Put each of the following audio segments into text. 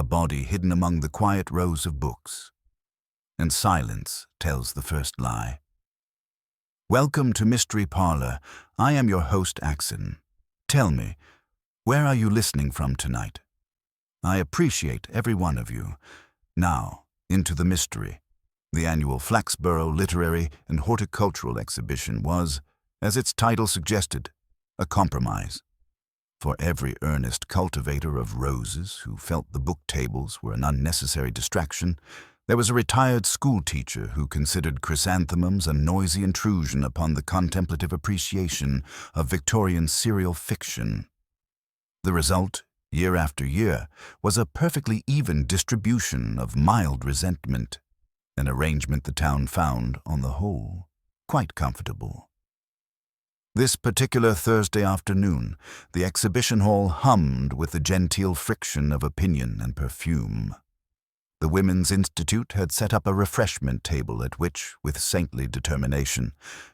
her body hidden among the quiet rows of books. And silence tells the first lie. Welcome to Mystery Parlour. I am your host, Axon. Tell me, where are you listening from tonight? I appreciate every one of you. Now, into the mystery. The annual Flaxborough Literary and Horticultural Exhibition was, as its title suggested, a compromise. For every earnest cultivator of roses who felt the book tables were an unnecessary distraction, there was a retired schoolteacher who considered chrysanthemums a noisy intrusion upon the contemplative appreciation of Victorian serial fiction. The result, year after year, was a perfectly even distribution of mild resentment, an arrangement the town found, on the whole, quite comfortable. This particular Thursday afternoon, the exhibition hall hummed with the genteel friction of opinion and perfume. The Women's Institute had set up a refreshment table at which, with saintly determination,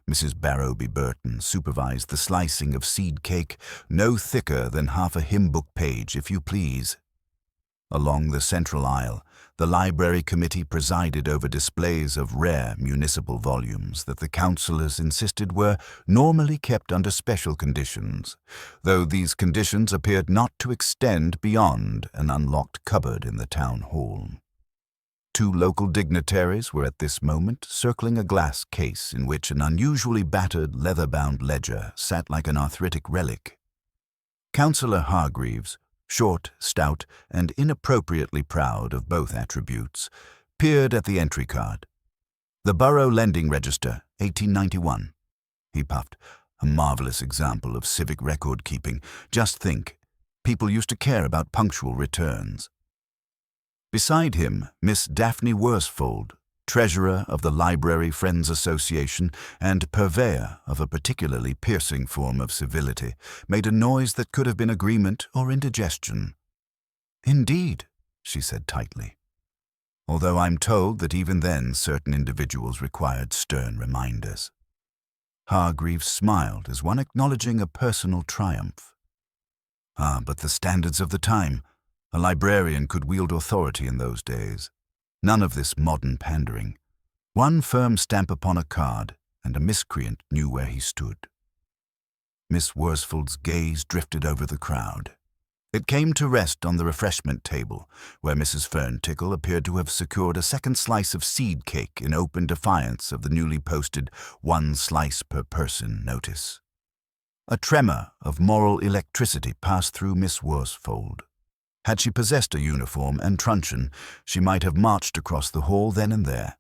Mrs. Barrowby Burton supervised the slicing of seed cake no thicker than half a hymn book page, if you please. Along the central aisle, the library committee presided over displays of rare municipal volumes that the councillors insisted were normally kept under special conditions, though these conditions appeared not to extend beyond an unlocked cupboard in the town hall. Two local dignitaries were at this moment circling a glass case in which an unusually battered leather-bound ledger sat like an arthritic relic. Councillor Hargreaves, short, stout, and inappropriately proud of both attributes, peered at the entry card. "The Borough Lending Register, 1891. He puffed. "A marvellous example of civic record-keeping. Just think, people used to care about punctual returns." Beside him, Miss Daphne Worsfold, treasurer of the Library Friends Association and purveyor of a particularly piercing form of civility, made a noise that could have been agreement or indigestion. "Indeed," she said tightly, although I'm told that even then certain individuals required stern reminders. Hargreaves smiled as one acknowledging a personal triumph. But the standards of the time. A librarian could wield authority in those days. None of this modern pandering. One firm stamp upon a card, and a miscreant knew where he stood. Miss Worsfold's gaze drifted over the crowd. It came to rest on the refreshment table, where Mrs. Ferntickle appeared to have secured a second slice of seed cake in open defiance of the newly posted 1 slice per person notice. A tremor of moral electricity passed through Miss Worsfold. Had she possessed a uniform and truncheon, she might have marched across the hall then and there.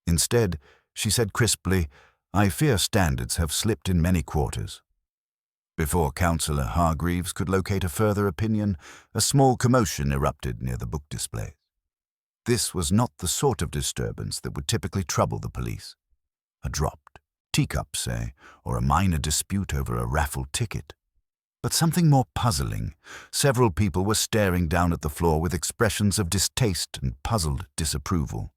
Instead, she said crisply, "I fear standards have slipped in many quarters." Before Councillor Hargreaves could locate a further opinion, a small commotion erupted near the book displays. This was not the sort of disturbance that would typically trouble the police. A dropped teacup, say, or a minor dispute over a raffle ticket. But something more puzzling. Several people were staring down at the floor with expressions of distaste and puzzled disapproval.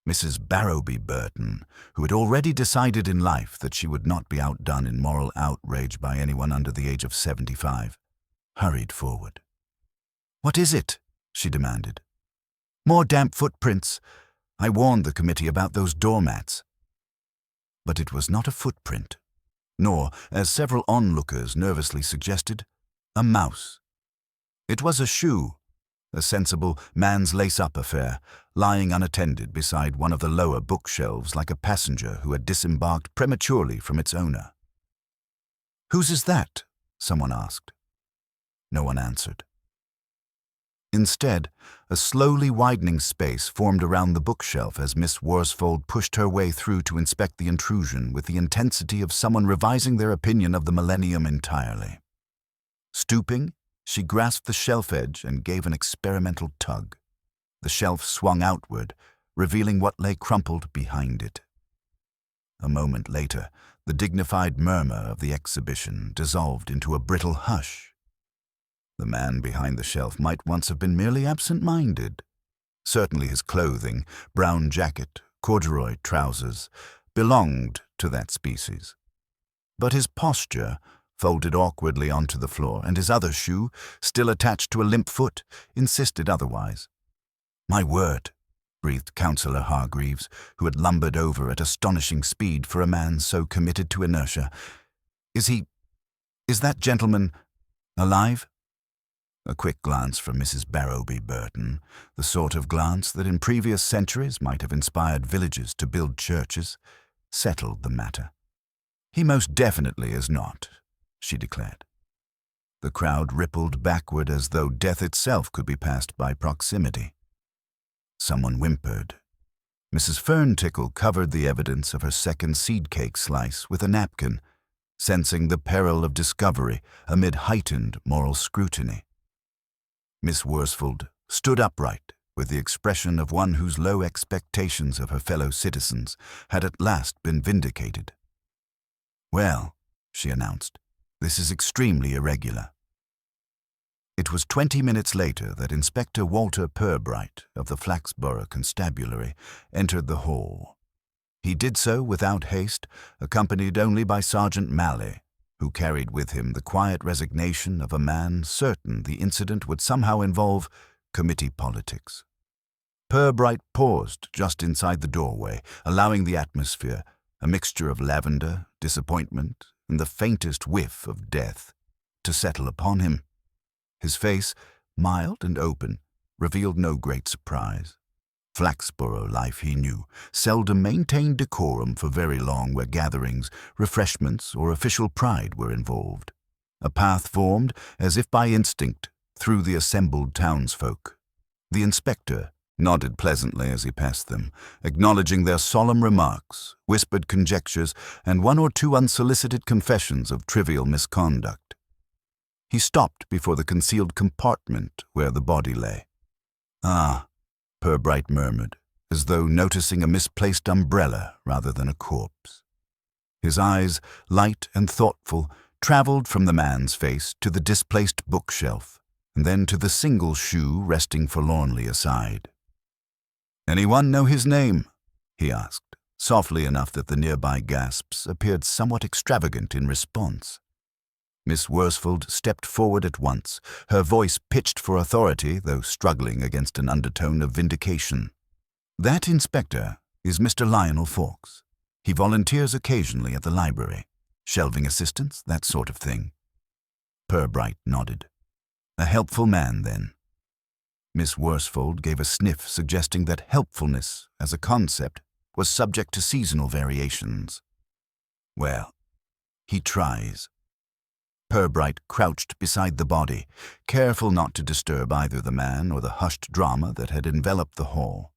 Mrs. Barrowby Burton, who had already decided in life that she would not be outdone in moral outrage by anyone under the age of 75, hurried forward. "What is it?" she demanded. "More damp footprints. I warned the committee about those doormats." But it was not a footprint. Nor, as several onlookers nervously suggested, a mouse. It was a shoe, a sensible man's lace-up affair, lying unattended beside one of the lower bookshelves like a passenger who had disembarked prematurely from its owner. "Whose is that?" someone asked. No one answered. Instead, a slowly widening space formed around the bookshelf as Miss Worsfold pushed her way through to inspect the intrusion with the intensity of someone revising their opinion of the millennium entirely. Stooping, she grasped the shelf edge and gave an experimental tug. The shelf swung outward, revealing what lay crumpled behind it. A moment later, the dignified murmur of the exhibition dissolved into a brittle hush. The man behind the shelf might once have been merely absent-minded. Certainly his clothing, brown jacket, corduroy trousers, belonged to that species. But his posture, folded awkwardly onto the floor, and his other shoe, still attached to a limp foot, insisted otherwise. "My word," breathed Councillor Hargreaves, who had lumbered over at astonishing speed for a man so committed to inertia. Is that gentleman alive?" A quick glance from Mrs. Barrowby Burton, the sort of glance that in previous centuries might have inspired villagers to build churches, settled the matter. "He most definitely is not," she declared. The crowd rippled backward as though death itself could be passed by proximity. Someone whimpered. Mrs. Ferntickle covered the evidence of her second seed cake slice with a napkin, sensing the peril of discovery amid heightened moral scrutiny. Miss Worsfold stood upright with the expression of one whose low expectations of her fellow citizens had at last been vindicated. "Well," she announced, "this is extremely irregular." It was 20 minutes later that Inspector Walter Purbright of the Flaxborough Constabulary entered the hall. He did so without haste, accompanied only by Sergeant Malley, who carried with him the quiet resignation of a man certain the incident would somehow involve committee politics. Purbright paused just inside the doorway, allowing the atmosphere, a mixture of lavender, disappointment, and the faintest whiff of death, to settle upon him. His face, mild and open, revealed no great surprise. Flaxborough life, he knew, seldom maintained decorum for very long where gatherings, refreshments, or official pride were involved. A path formed, as if by instinct, through the assembled townsfolk. The inspector nodded pleasantly as he passed them, acknowledging their solemn remarks, whispered conjectures, and one or two unsolicited confessions of trivial misconduct. He stopped before the concealed compartment where the body lay. "Ah," Purbright murmured, as though noticing a misplaced umbrella rather than a corpse. His eyes, light and thoughtful, traveled from the man's face to the displaced bookshelf, and then to the single shoe resting forlornly aside. "Anyone know his name?" he asked, softly enough that the nearby gasps appeared somewhat extravagant in response. Miss Worsfold stepped forward at once, her voice pitched for authority, though struggling against an undertone of vindication. "That inspector is Mr. Lionel Fawkes. He volunteers occasionally at the library. Shelving assistance, that sort of thing." Purbright nodded. "A helpful man, then." Miss Worsfold gave a sniff suggesting that helpfulness, as a concept, was subject to seasonal variations. "Well, he tries." Purbright crouched beside the body, careful not to disturb either the man or the hushed drama that had enveloped the hall.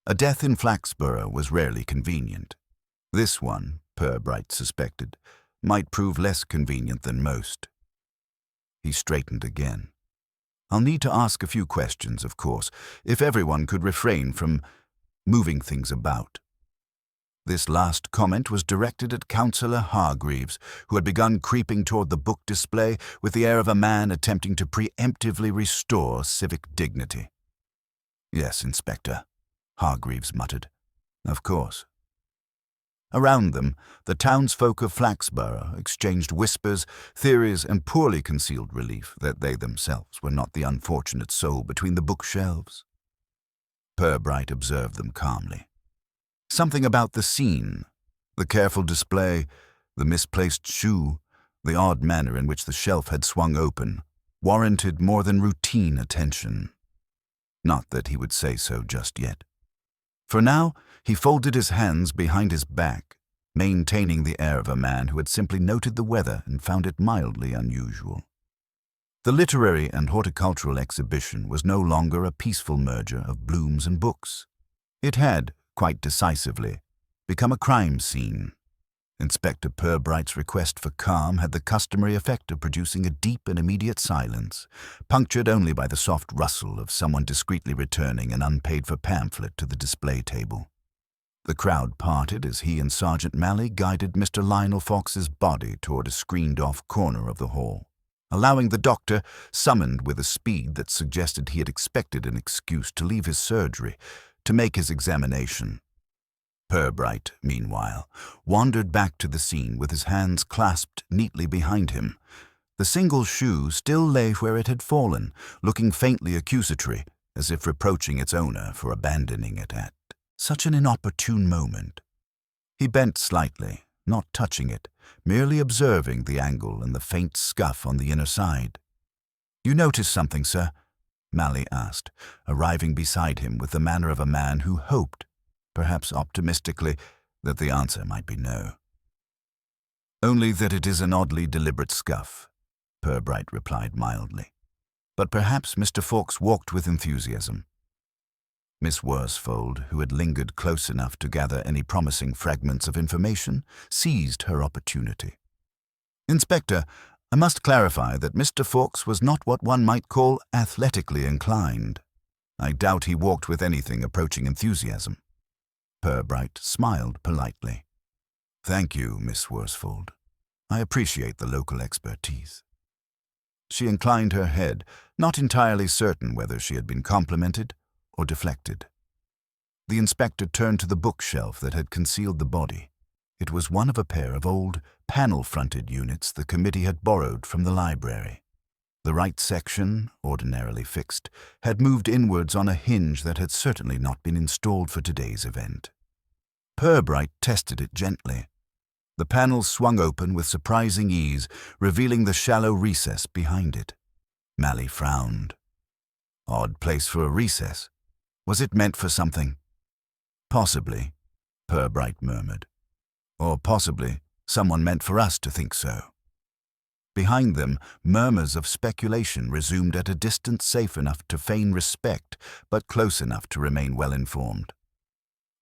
A death in Flaxborough was rarely convenient. This one, Purbright suspected, might prove less convenient than most. He straightened again. "I'll need to ask a few questions, of course, if everyone could refrain from moving things about." This last comment was directed at Councillor Hargreaves, who had begun creeping toward the book display with the air of a man attempting to preemptively restore civic dignity. "Yes, Inspector," Hargreaves muttered. "Of course." Around them, the townsfolk of Flaxborough exchanged whispers, theories, and poorly concealed relief that they themselves were not the unfortunate soul between the bookshelves. Purbright observed them calmly. Something about the scene, the careful display, the misplaced shoe, the odd manner in which the shelf had swung open, warranted more than routine attention. Not that he would say so just yet. For now, he folded his hands behind his back, maintaining the air of a man who had simply noted the weather and found it mildly unusual. The literary and horticultural exhibition was no longer a peaceful merger of blooms and books. It had, quite decisively, become a crime scene. Inspector Purbright's request for calm had the customary effect of producing a deep and immediate silence, punctured only by the soft rustle of someone discreetly returning an unpaid-for pamphlet to the display table. The crowd parted as he and Sergeant Malley guided Mr. Lionel Fawkes's body toward a screened-off corner of the hall, allowing the doctor, summoned with a speed that suggested he had expected an excuse to leave his surgery, to make his examination. Purbright, meanwhile, wandered back to the scene with his hands clasped neatly behind him. The single shoe still lay where it had fallen, looking faintly accusatory, as if reproaching its owner for abandoning it at such an inopportune moment. He bent slightly, not touching it, merely observing the angle and the faint scuff on the inner side. "You notice something, sir?" Mally asked, arriving beside him with the manner of a man who hoped, perhaps optimistically, that the answer might be no. "Only that it is an oddly deliberate scuff," Purbright replied mildly. "But perhaps Mr. Fawkes walked with enthusiasm." Miss Worsfold, who had lingered close enough to gather any promising fragments of information, seized her opportunity. "Inspector, I must clarify that Mr. Fawkes was not what one might call athletically inclined. I doubt he walked with anything approaching enthusiasm." Purbright smiled politely. "Thank you, Miss Worsfold. I appreciate the local expertise." She inclined her head, not entirely certain whether she had been complimented or deflected. The inspector turned to the bookshelf that had concealed the body. It was one of a pair of old, panel-fronted units the committee had borrowed from the library. The right section, ordinarily fixed, had moved inwards on a hinge that had certainly not been installed for today's event. Purbright tested it gently. The panels swung open with surprising ease, revealing the shallow recess behind it. Mally frowned. Odd place for a recess. Was it meant for something? "Possibly," Purbright murmured. "Or possibly someone meant for us to think so." Behind them, murmurs of speculation resumed at a distance safe enough to feign respect, but close enough to remain well-informed.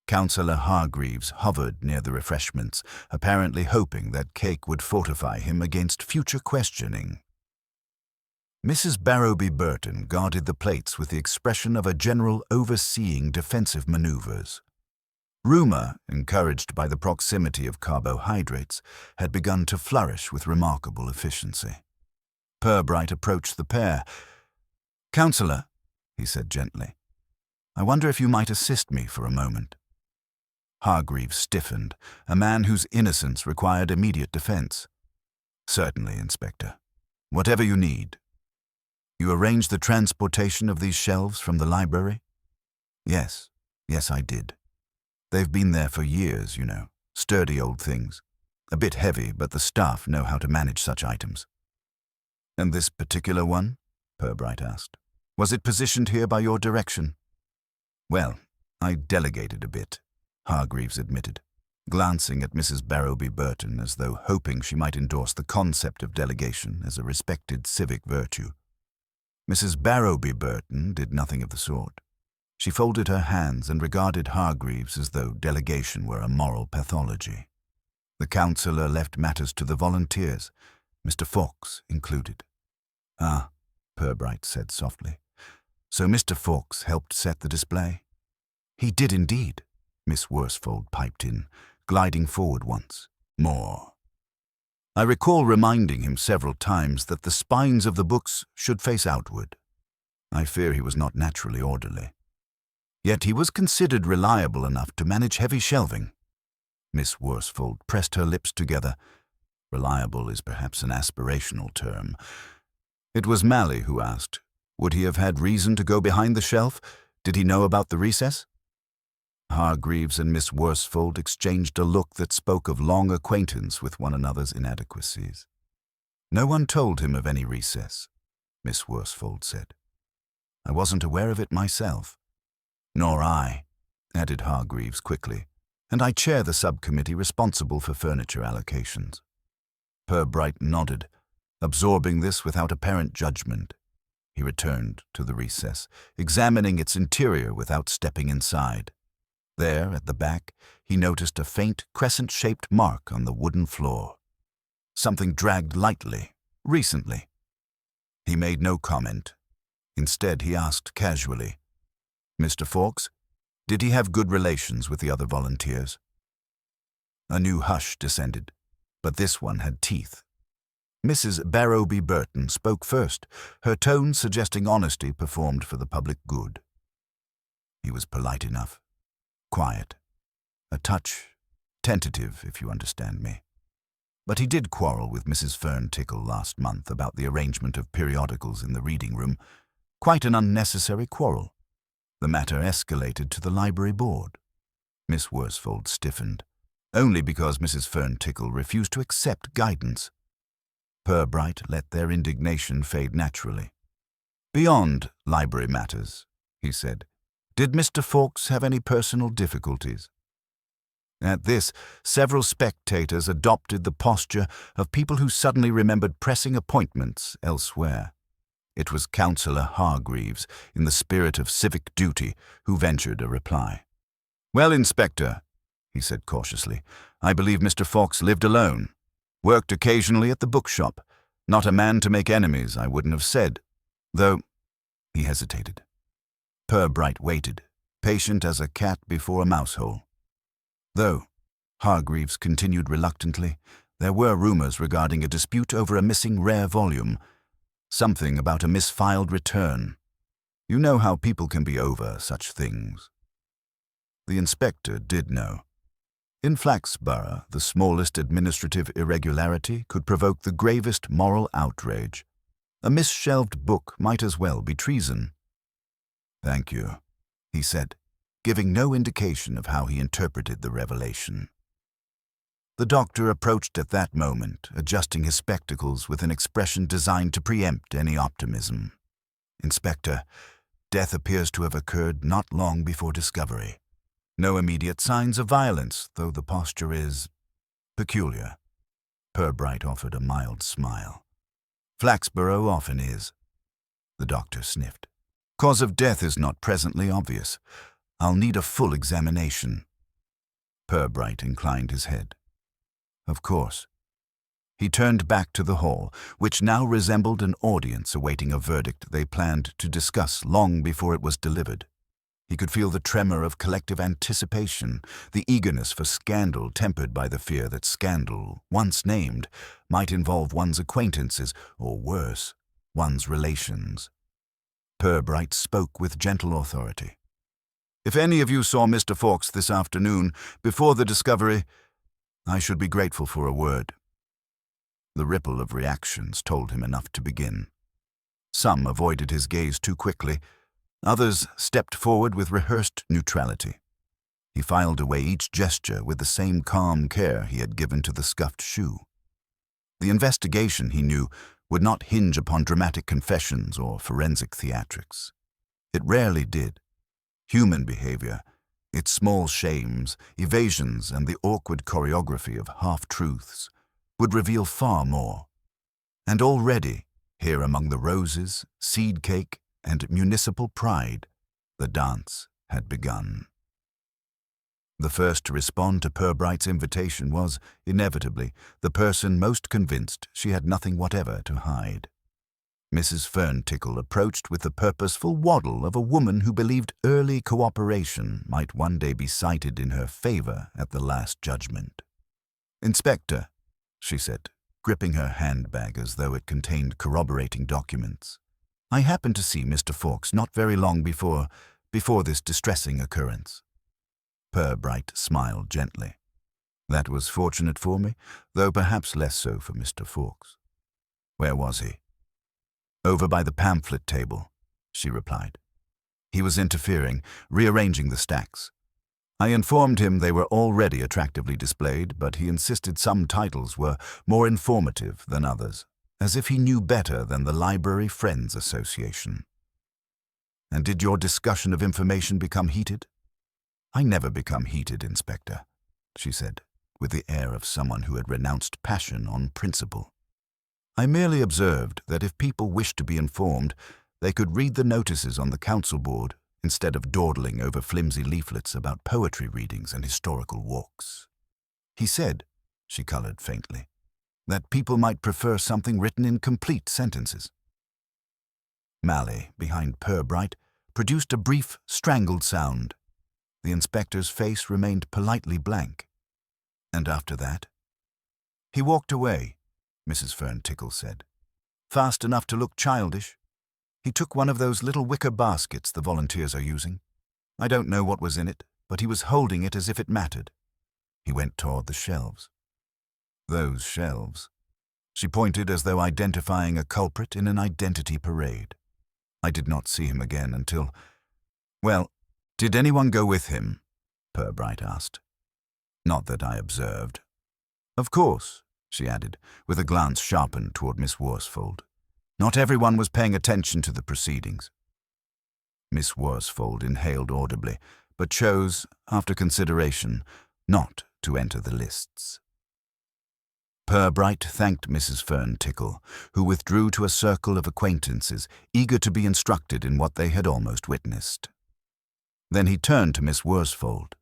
Councillor Hargreaves hovered near the refreshments, apparently hoping that cake would fortify him against future questioning. Mrs. Barrowby Burton guarded the plates with the expression of a general overseeing defensive maneuvers. Rumour, encouraged by the proximity of carbohydrates, had begun to flourish with remarkable efficiency. Purbright approached the pair. "Councillor," he said gently, "I wonder if you might assist me for a moment." Hargreaves stiffened, a man whose innocence required immediate defence. "Certainly, Inspector. Whatever you need." "You arranged the transportation of these shelves from the library?" Yes, I did. They've been there for years, you know. Sturdy old things. A bit heavy, but the staff know how to manage such items." "And this particular one?" Purbright asked. "Was it positioned here by your direction?" "Well, I delegated a bit," Hargreaves admitted, glancing at Mrs. Barrowby Burton as though hoping she might endorse the concept of delegation as a respected civic virtue. Mrs. Barrowby Burton did nothing of the sort. She folded her hands and regarded Hargreaves as though delegation were a moral pathology. The councillor left matters to the volunteers, Mr. Fawkes included. "Ah," Purbright said softly. "So Mr. Fawkes helped set the display?" "He did indeed," Miss Worsfold piped in, gliding forward once. "More." "I recall reminding him several times that the spines of the books should face outward. I fear he was not naturally orderly. Yet he was considered reliable enough to manage heavy shelving." Miss Worsfold pressed her lips together. Reliable is perhaps an aspirational term. It was Mally who asked, would he have had reason to go behind the shelf? Did he know about the recess? Hargreaves and Miss Worsfold exchanged a look that spoke of long acquaintance with one another's inadequacies. "No one told him of any recess," Miss Worsfold said. "I wasn't aware of it myself." "Nor I," added Hargreaves quickly, "and I chair the subcommittee responsible for furniture allocations." Purbright nodded, absorbing this without apparent judgment. He returned to the recess, examining its interior without stepping inside. There, at the back, he noticed a faint, crescent-shaped mark on the wooden floor. Something dragged lightly, recently. He made no comment. Instead, he asked casually, "Mr. Fawkes, did he have good relations with the other volunteers?" A new hush descended, but this one had teeth. Mrs. Barrowby Burton spoke first, her tone suggesting honesty performed for the public good. "He was polite enough. Quiet. a touch tentative, if you understand me. But he did quarrel with Mrs. Fern-Tickle last month about the arrangement of periodicals in the reading room. Quite an unnecessary quarrel. The matter escalated to the library board. Miss Worsfold stiffened, only because Mrs. Fern-Tickle refused to accept guidance. Purbright let their indignation fade naturally. "Beyond library matters," he said, "did Mr. Fawkes have any personal difficulties?" At this, several spectators adopted the posture of people who suddenly remembered pressing appointments elsewhere. It was Councillor Hargreaves, in the spirit of civic duty, who ventured a reply. "Well, Inspector," he said cautiously, "I believe Mr. Fawkes lived alone. Worked occasionally at the bookshop. Not a man to make enemies, I wouldn't have said. Though—" he hesitated. Purbright waited, patient as a cat before a mouse-hole. "Though," Hargreaves continued reluctantly, "there were rumors regarding a dispute over a missing rare volume. Something about a misfiled return. You know how people can be over such things." The inspector did know. In Flaxborough, the smallest administrative irregularity could provoke the gravest moral outrage. A misshelved book might as well be treason. "Thank you," he said, giving no indication of how he interpreted the revelation. The doctor approached at that moment, adjusting his spectacles with an expression designed to preempt any optimism. "Inspector, death appears to have occurred not long before discovery. No immediate signs of violence, though the posture is peculiar." Purbright offered a mild smile. "Flaxborough often is." The doctor sniffed. "Cause of death is not presently obvious. I'll need a full examination." Purbright inclined his head. "Of course." He turned back to the hall, which now resembled an audience awaiting a verdict they planned to discuss long before it was delivered. He could feel the tremor of collective anticipation, the eagerness for scandal tempered by the fear that scandal, once named, might involve one's acquaintances, or worse, one's relations. Purbright spoke with gentle authority. "If any of you saw Mr. Fawkes this afternoon, before the discovery, I should be grateful for a word." The ripple of reactions told him enough to begin. Some avoided his gaze too quickly. Others stepped forward with rehearsed neutrality. He filed away each gesture with the same calm care he had given to the scuffed shoe. The investigation, he knew, would not hinge upon dramatic confessions or forensic theatrics. It rarely did. Human behavior, its small shames, evasions, and the awkward choreography of half-truths, would reveal far more. And already, here among the roses, seed cake, and municipal pride, the dance had begun. The first to respond to Purbright's invitation was, inevitably, the person most convinced she had nothing whatever to hide. Mrs. Fern-Tickle approached with the purposeful waddle of a woman who believed early cooperation might one day be cited in her favor at the last judgment. "Inspector," she said, gripping her handbag as though it contained corroborating documents, "I happened to see Mr. Fawkes not very long before this distressing occurrence." Purbright smiled gently. "That was fortunate for me, though perhaps less so for Mr. Fawkes." "Where was he?" "Over by the pamphlet table," she replied. "He was interfering, rearranging the stacks. I informed him they were already attractively displayed, but he insisted some titles were more informative than others, as if he knew better than the Library Friends Association." "And did your discussion of information become heated?" "I never become heated, Inspector," she said, with the air of someone who had renounced passion on principle. "I merely observed that if people wished to be informed, they could read the notices on the council board instead of dawdling over flimsy leaflets about poetry readings and historical walks." "He said," she colored faintly, "that people might prefer something written in complete sentences." Malley, behind Purbright, produced a brief, strangled sound. The inspector's face remained politely blank. "And after that?" "He walked away," Mrs. Fern-Tickle said. "Fast enough to look childish. He took one of those little wicker baskets the volunteers are using. I don't know what was in it, but he was holding it as if it mattered. He went toward the shelves. Those shelves. She pointed as though identifying a culprit in an identity parade. I did not see him again until... Well, did anyone go with him? Purbright asked. Not that I observed. Of course, she added, with a glance sharpened toward Miss Worsfold. Not everyone was paying attention to the proceedings. Miss Worsfold inhaled audibly, but chose, after consideration, not to enter the lists. Purbright thanked Mrs. Fern Tickle, who withdrew to a circle of acquaintances, eager to be instructed in what they had almost witnessed. Then he turned to Miss Worsfold.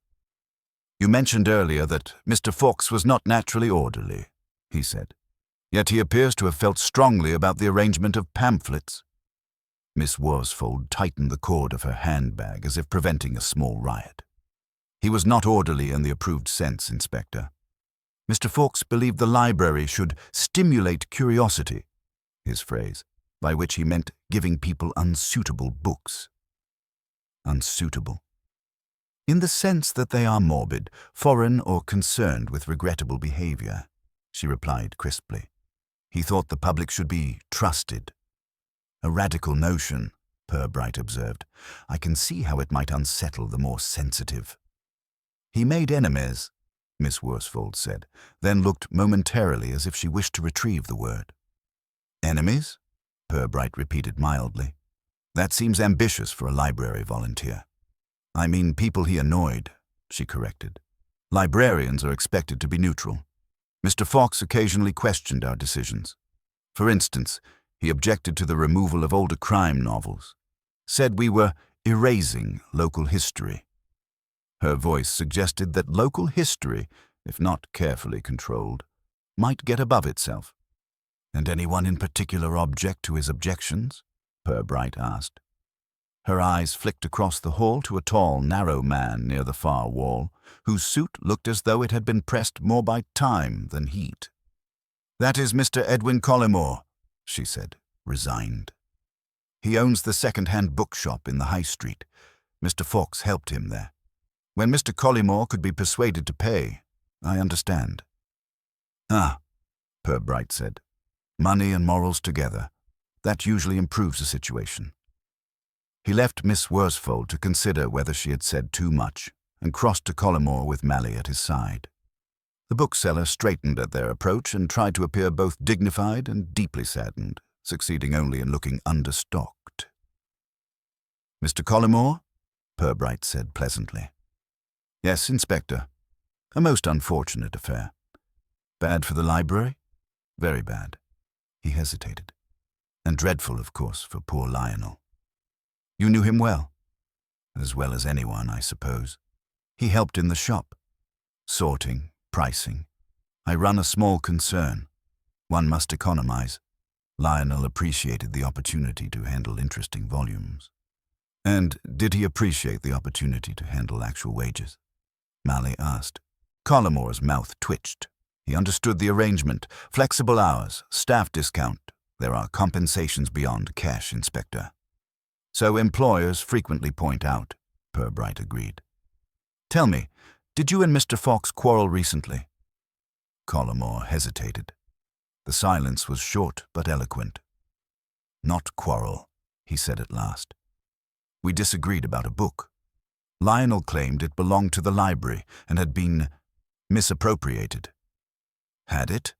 You mentioned earlier that Mr. Fawkes was not naturally orderly, he said. Yet he appears to have felt strongly about the arrangement of pamphlets. Miss Worsfold tightened the cord of her handbag as if preventing a small riot. He was not orderly in the approved sense, Inspector. Mr. Fawkes believed the library should stimulate curiosity, his phrase, by which he meant giving people unsuitable books. Unsuitable. In the sense that they are morbid, foreign, or concerned with regrettable behavior, she replied crisply. He thought the public should be trusted. A radical notion, Purbright observed. I can see how it might unsettle the more sensitive. He made enemies, Miss Worsfold said, then looked momentarily as if she wished to retrieve the word. Enemies? Purbright repeated mildly. That seems ambitious for a library volunteer. I mean people he annoyed, she corrected. Librarians are expected to be neutral. Mr. Fawkes occasionally questioned our decisions. For instance, he objected to the removal of older crime novels, said we were erasing local history. Her voice suggested that local history, if not carefully controlled, might get above itself. And anyone in particular object to his objections? Purbright asked. Her eyes flicked across the hall to a tall, narrow man near the far wall, whose suit looked as though it had been pressed more by time than heat. That is Mr. Edwin Collymore, she said, resigned. He owns the second-hand bookshop in the High Street. Mr. Fawkes helped him there. When Mr. Collymore could be persuaded to pay, I understand. Ah, Purbright said. Money and morals together. That usually improves a situation. He left Miss Worsfold to consider whether she had said too much, and crossed to Collymore with Mally at his side. The bookseller straightened at their approach and tried to appear both dignified and deeply saddened, succeeding only in looking understocked. Mr. Collymore? Purbright said pleasantly. Yes, Inspector. A most unfortunate affair. Bad for the library? Very bad. He hesitated. And dreadful, of course, for poor Lionel. You knew him well? As well as anyone, I suppose. He helped in the shop. Sorting, pricing. I run a small concern. One must economize. Lionel appreciated the opportunity to handle interesting volumes. And did he appreciate the opportunity to handle actual wages? Mally asked. Collymore's mouth twitched. He understood the arrangement. Flexible hours, staff discount. There are compensations beyond cash, Inspector. So employers frequently point out, Purbright agreed. Tell me, did you and Mr. Fawkes quarrel recently? Collymore hesitated. The silence was short but eloquent. Not quarrel, he said at last. We disagreed about a book. Lionel claimed it belonged to the library and had been misappropriated. Had it?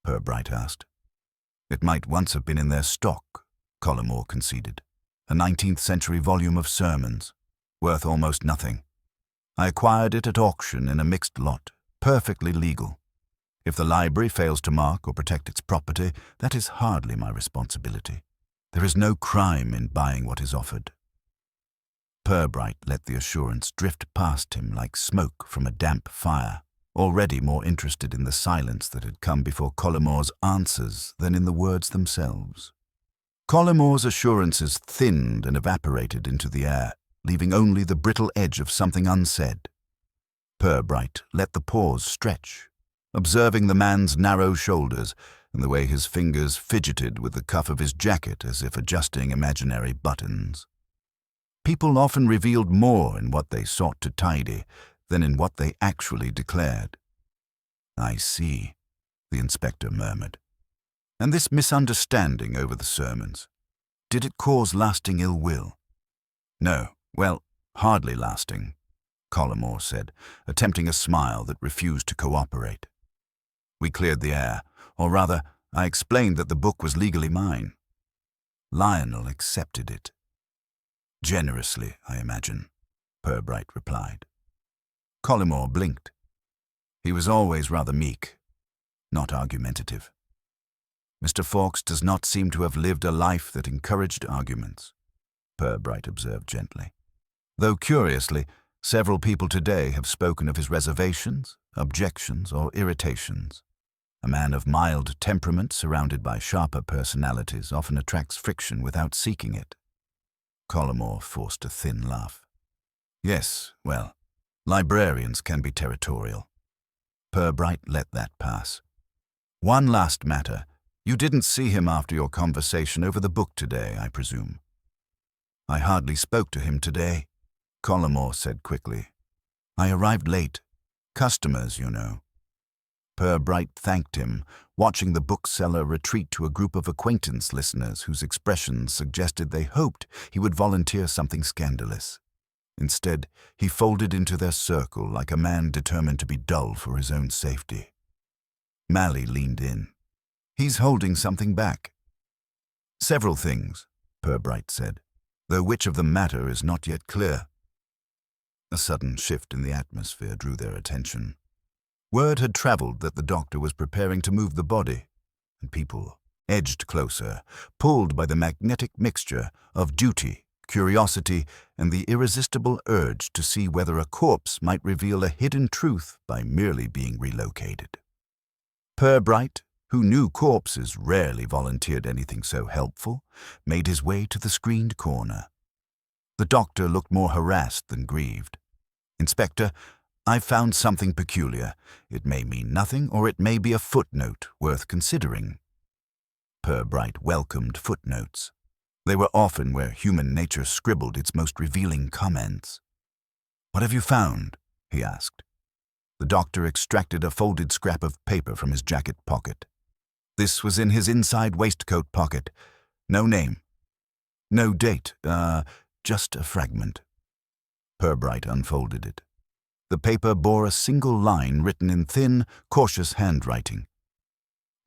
Purbright asked. It might once have been in their stock, Collymore conceded. A 19th century volume of sermons, worth almost nothing. I acquired it at auction in a mixed lot, perfectly legal. If the library fails to mark or protect its property, that is hardly my responsibility. There is no crime in buying what is offered. Purbright let the assurance drift past him like smoke from a damp fire, already more interested in the silence that had come before Collymore's answers than in the words themselves. Collymore's assurances thinned and evaporated into the air, leaving only the brittle edge of something unsaid. Purbright let the pause stretch, observing the man's narrow shoulders and the way his fingers fidgeted with the cuff of his jacket as if adjusting imaginary buttons. People often revealed more in what they sought to tidy than in what they actually declared. "I see," the inspector murmured. "And this misunderstanding over the sermons, did it cause lasting ill will?" "No, well, hardly lasting," Collimore said, attempting a smile that refused to cooperate. "We cleared the air, or rather, I explained that the book was legally mine. Lionel accepted it. Generously, I imagine," Purbright replied. Collimore blinked. He was always rather meek, not argumentative. "Mr. Fawkes does not seem to have lived a life that encouraged arguments," Purbright observed gently. "Though curiously, several people today have spoken of his reservations, objections, or irritations. A man of mild temperament surrounded by sharper personalities often attracts friction without seeking it." Collimore forced a thin laugh. "Yes, well, librarians can be territorial." Purbright let that pass. "One last matter. You didn't see him after your conversation over the book today, I presume?" "I hardly spoke to him today," Collimore said quickly. "I arrived late. Customers, you know." Purbright thanked him, watching the bookseller retreat to a group of acquaintance listeners whose expressions suggested they hoped he would volunteer something scandalous. Instead, he folded into their circle like a man determined to be dull for his own safety. Mally leaned in. "He's holding something back." "Several things," Purbright said, "though which of them matter is not yet clear." A sudden shift in the atmosphere drew their attention. Word had travelled that the doctor was preparing to move the body, and people edged closer, pulled by the magnetic mixture of duty, curiosity, and the irresistible urge to see whether a corpse might reveal a hidden truth by merely being relocated. Purbright, who knew corpses rarely volunteered anything so helpful, made his way to the screened corner. The doctor looked more harassed than grieved. "Inspector, I've found something peculiar. It may mean nothing, or it may be a footnote worth considering." Purbright welcomed footnotes. They were often where human nature scribbled its most revealing comments. "What have you found?" he asked. The doctor extracted a folded scrap of paper from his jacket pocket. This was in his inside waistcoat pocket. "No name. No date. Just a fragment." Purbright unfolded it. The paper bore a single line written in thin, cautious handwriting.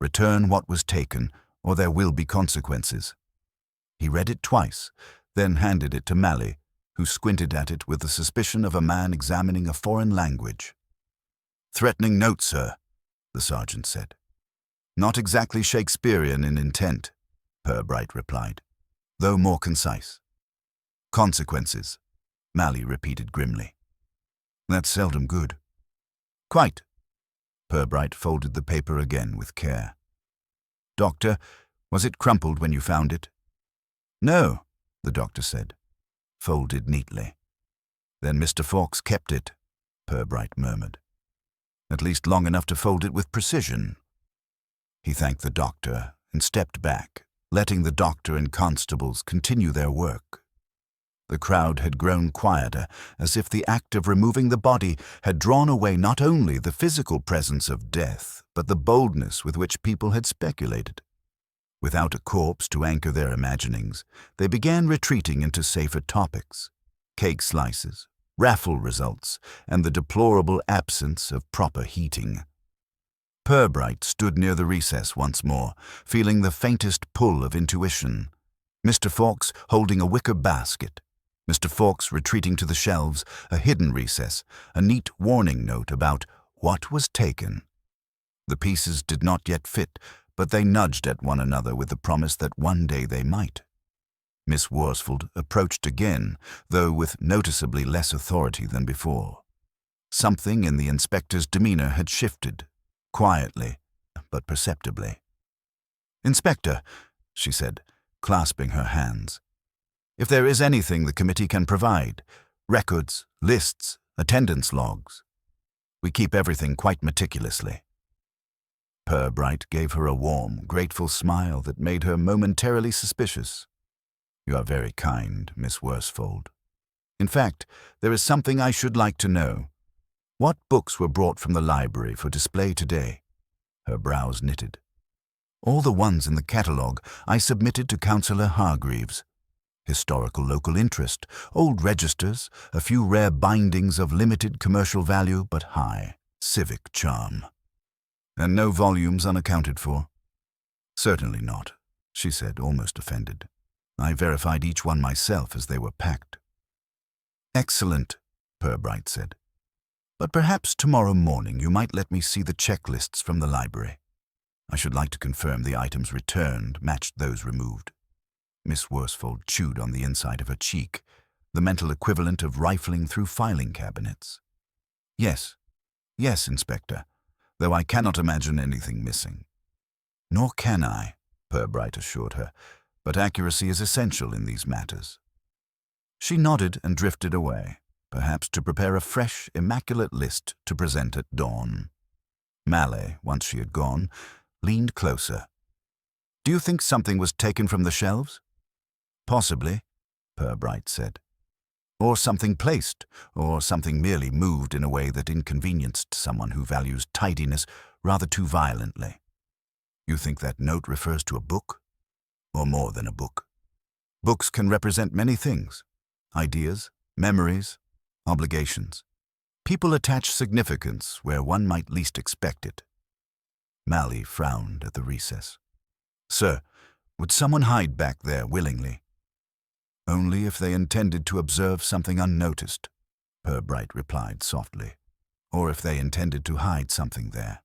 "Return what was taken, or there will be consequences." He read it twice, then handed it to Mally, who squinted at it with the suspicion of a man examining a foreign language. "Threatening note, sir," the sergeant said. "Not exactly Shakespearean in intent," Purbright replied, though more concise. "Consequences," Mally repeated grimly. "That's seldom good." "Quite." Purbright folded the paper again with care. "Doctor, was it crumpled when you found it?" "No," the doctor said, folded neatly. "Then Mr. Fawkes kept it," Purbright murmured. "At least long enough to fold it with precision." He thanked the doctor and stepped back, letting the doctor and constables continue their work. The crowd had grown quieter, as if the act of removing the body had drawn away not only the physical presence of death, but the boldness with which people had speculated. Without a corpse to anchor their imaginings, they began retreating into safer topics: cake slices, raffle results, and the deplorable absence of proper heating. Purbright stood near the recess once more, feeling the faintest pull of intuition. Mr. Fawkes holding a wicker basket. Mr. Fawkes retreating to the shelves, a hidden recess, a neat warning note about what was taken. The pieces did not yet fit, but they nudged at one another with the promise that one day they might. Miss Worsfold approached again, though with noticeably less authority than before. Something in the inspector's demeanor had shifted, quietly, but perceptibly. "Inspector," she said, clasping her hands, "if there is anything the committee can provide, records, lists, attendance logs. We keep everything quite meticulously." Purbright gave her a warm, grateful smile that made her momentarily suspicious. "You are very kind, Miss Worsfold. In fact, there is something I should like to know. What books were brought from the library for display today? Her brows knitted. All the ones in the catalogue I submitted to Councillor Hargreaves. Historical local interest, old registers, a few rare bindings of limited commercial value but high civic charm. And no volumes unaccounted for? Certainly not, she said, almost offended. I verified each one myself as they were packed. Excellent, Purbright said. But perhaps tomorrow morning you might let me see the checklists from the library. I should like to confirm the items returned matched those removed. Miss Worsfold chewed on the inside of her cheek, the mental equivalent of rifling through filing cabinets. Yes, Inspector, though I cannot imagine anything missing. Nor can I, Purbright assured her, but accuracy is essential in these matters. She nodded and drifted away, perhaps to prepare a fresh, immaculate list to present at dawn. Mallet, once she had gone, leaned closer. Do you think something was taken from the shelves? Possibly, Purbright said. Or something placed, or something merely moved in a way that inconvenienced someone who values tidiness rather too violently. You think that note refers to a book? Or more than a book? Books can represent many things. Ideas, memories, obligations. People attach significance where one might least expect it. Mallet frowned at the recess. Sir, would someone hide back there willingly? Only if they intended to observe something unnoticed, Purbright replied softly, or if they intended to hide something there.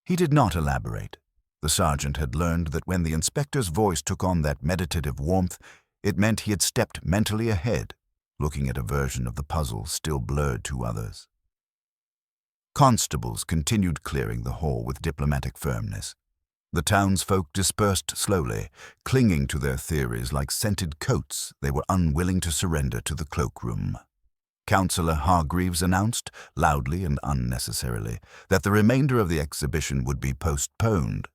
He did not elaborate. The sergeant had learned that when the inspector's voice took on that meditative warmth, it meant he had stepped mentally ahead, looking at a version of the puzzle still blurred to others. Constables continued clearing the hall with diplomatic firmness. The townsfolk dispersed slowly, clinging to their theories like scented coats they were unwilling to surrender to the cloakroom. Councillor Hargreaves announced, loudly and unnecessarily, that the remainder of the exhibition would be postponed,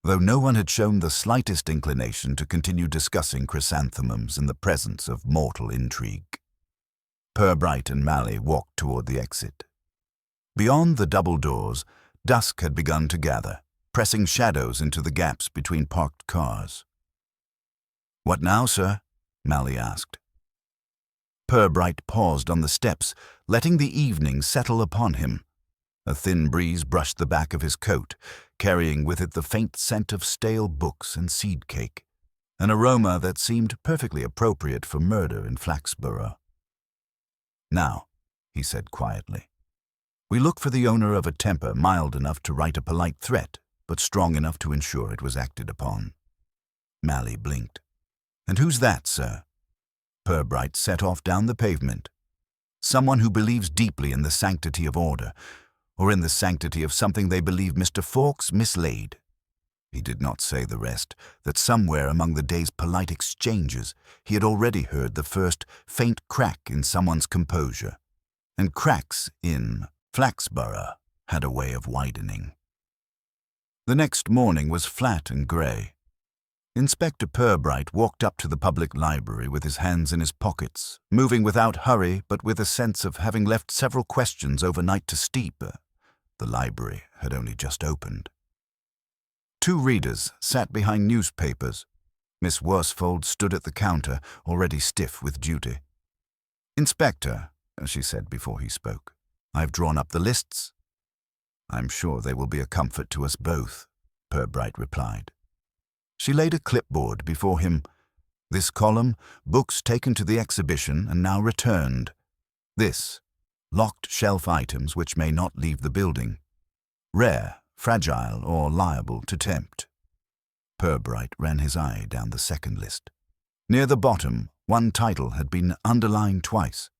though no one had shown the slightest inclination to continue discussing chrysanthemums in the presence of mortal intrigue. Purbright and Mallet walked toward the exit. Beyond the double doors, dusk had begun to gather, pressing shadows into the gaps between parked cars. What now, sir? Mallet asked. Purbright paused on the steps, letting the evening settle upon him. A thin breeze brushed the back of his coat, carrying with it the faint scent of stale books and seed cake, an aroma that seemed perfectly appropriate for murder in Flaxborough. Now, he said quietly, we look for the owner of a temper mild enough to write a polite threat, but strong enough to ensure it was acted upon. Mallet blinked. And who's that, sir? Purbright set off down the pavement. Someone who believes deeply in the sanctity of order, or in the sanctity of something they believe Mr. Fawkes mislaid. He did not say the rest, that somewhere among the day's polite exchanges he had already heard the first faint crack in someone's composure, and cracks in Flaxborough had a way of widening. The next morning was flat and grey. Inspector Purbright walked up to the public library with his hands in his pockets, moving without hurry but with a sense of having left several questions overnight to steep. The library had only just opened. Two readers sat behind newspapers. Miss Worsfold stood at the counter, already stiff with duty. Inspector, she said before he spoke, I've drawn up the lists. I'm sure they will be a comfort to us both, Purbright replied. She laid a clipboard before him. This column, books taken to the exhibition and now returned. This, locked shelf items which may not leave the building. Rare, fragile, or liable to tempt. Purbright ran his eye down the second list. Near the bottom, one title had been underlined twice.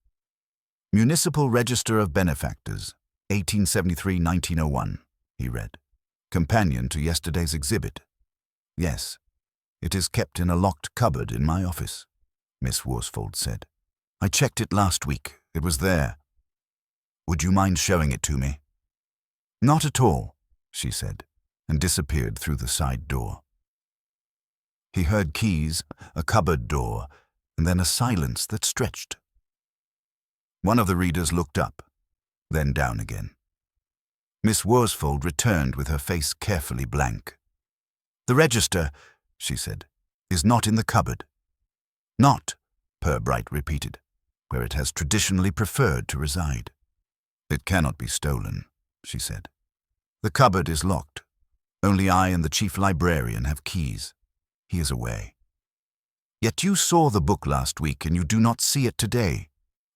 Municipal Register of Benefactors, 1873-1901, he read. Companion to yesterday's exhibit. Yes, it is kept in a locked cupboard in my office, Miss Worsfold said. I checked it last week. It was there. Would you mind showing it to me? Not at all, she said, and disappeared through the side door. He heard keys, a cupboard door, and then a silence that stretched. One of the readers looked up. then down again. Miss Worsfold returned with her face carefully blank. "The register," she said, "is not in the cupboard." "Not," Purbright repeated, "where it has traditionally preferred to reside." "It cannot be stolen," she said. "The cupboard is locked. Only I and the chief librarian have keys. He is away." "Yet you saw the book last week and you do not see it today,"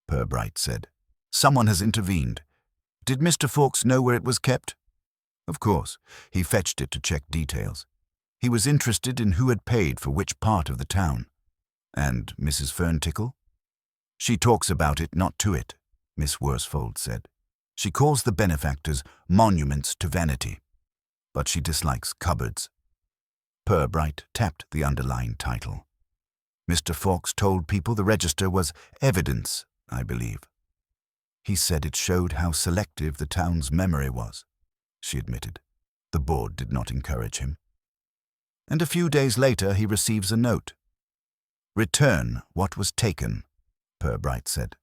Purbright said. "Someone has intervened. Did Mr. Fawkes know where it was kept?" "Of course. He fetched it to check details. He was interested in who had paid for which part of the town." "And Mrs. Ferntickle?" "She talks about it, not to it," Miss Worsfold said. "She calls the benefactors monuments to vanity. But she dislikes cupboards." Purbright tapped the underlined title. "Mr. Fawkes told people the register was evidence, I believe." "He said it showed how selective the town's memory was," she admitted. The board did not encourage him. And a few days later he receives a note. "Return what was taken," Purbright said.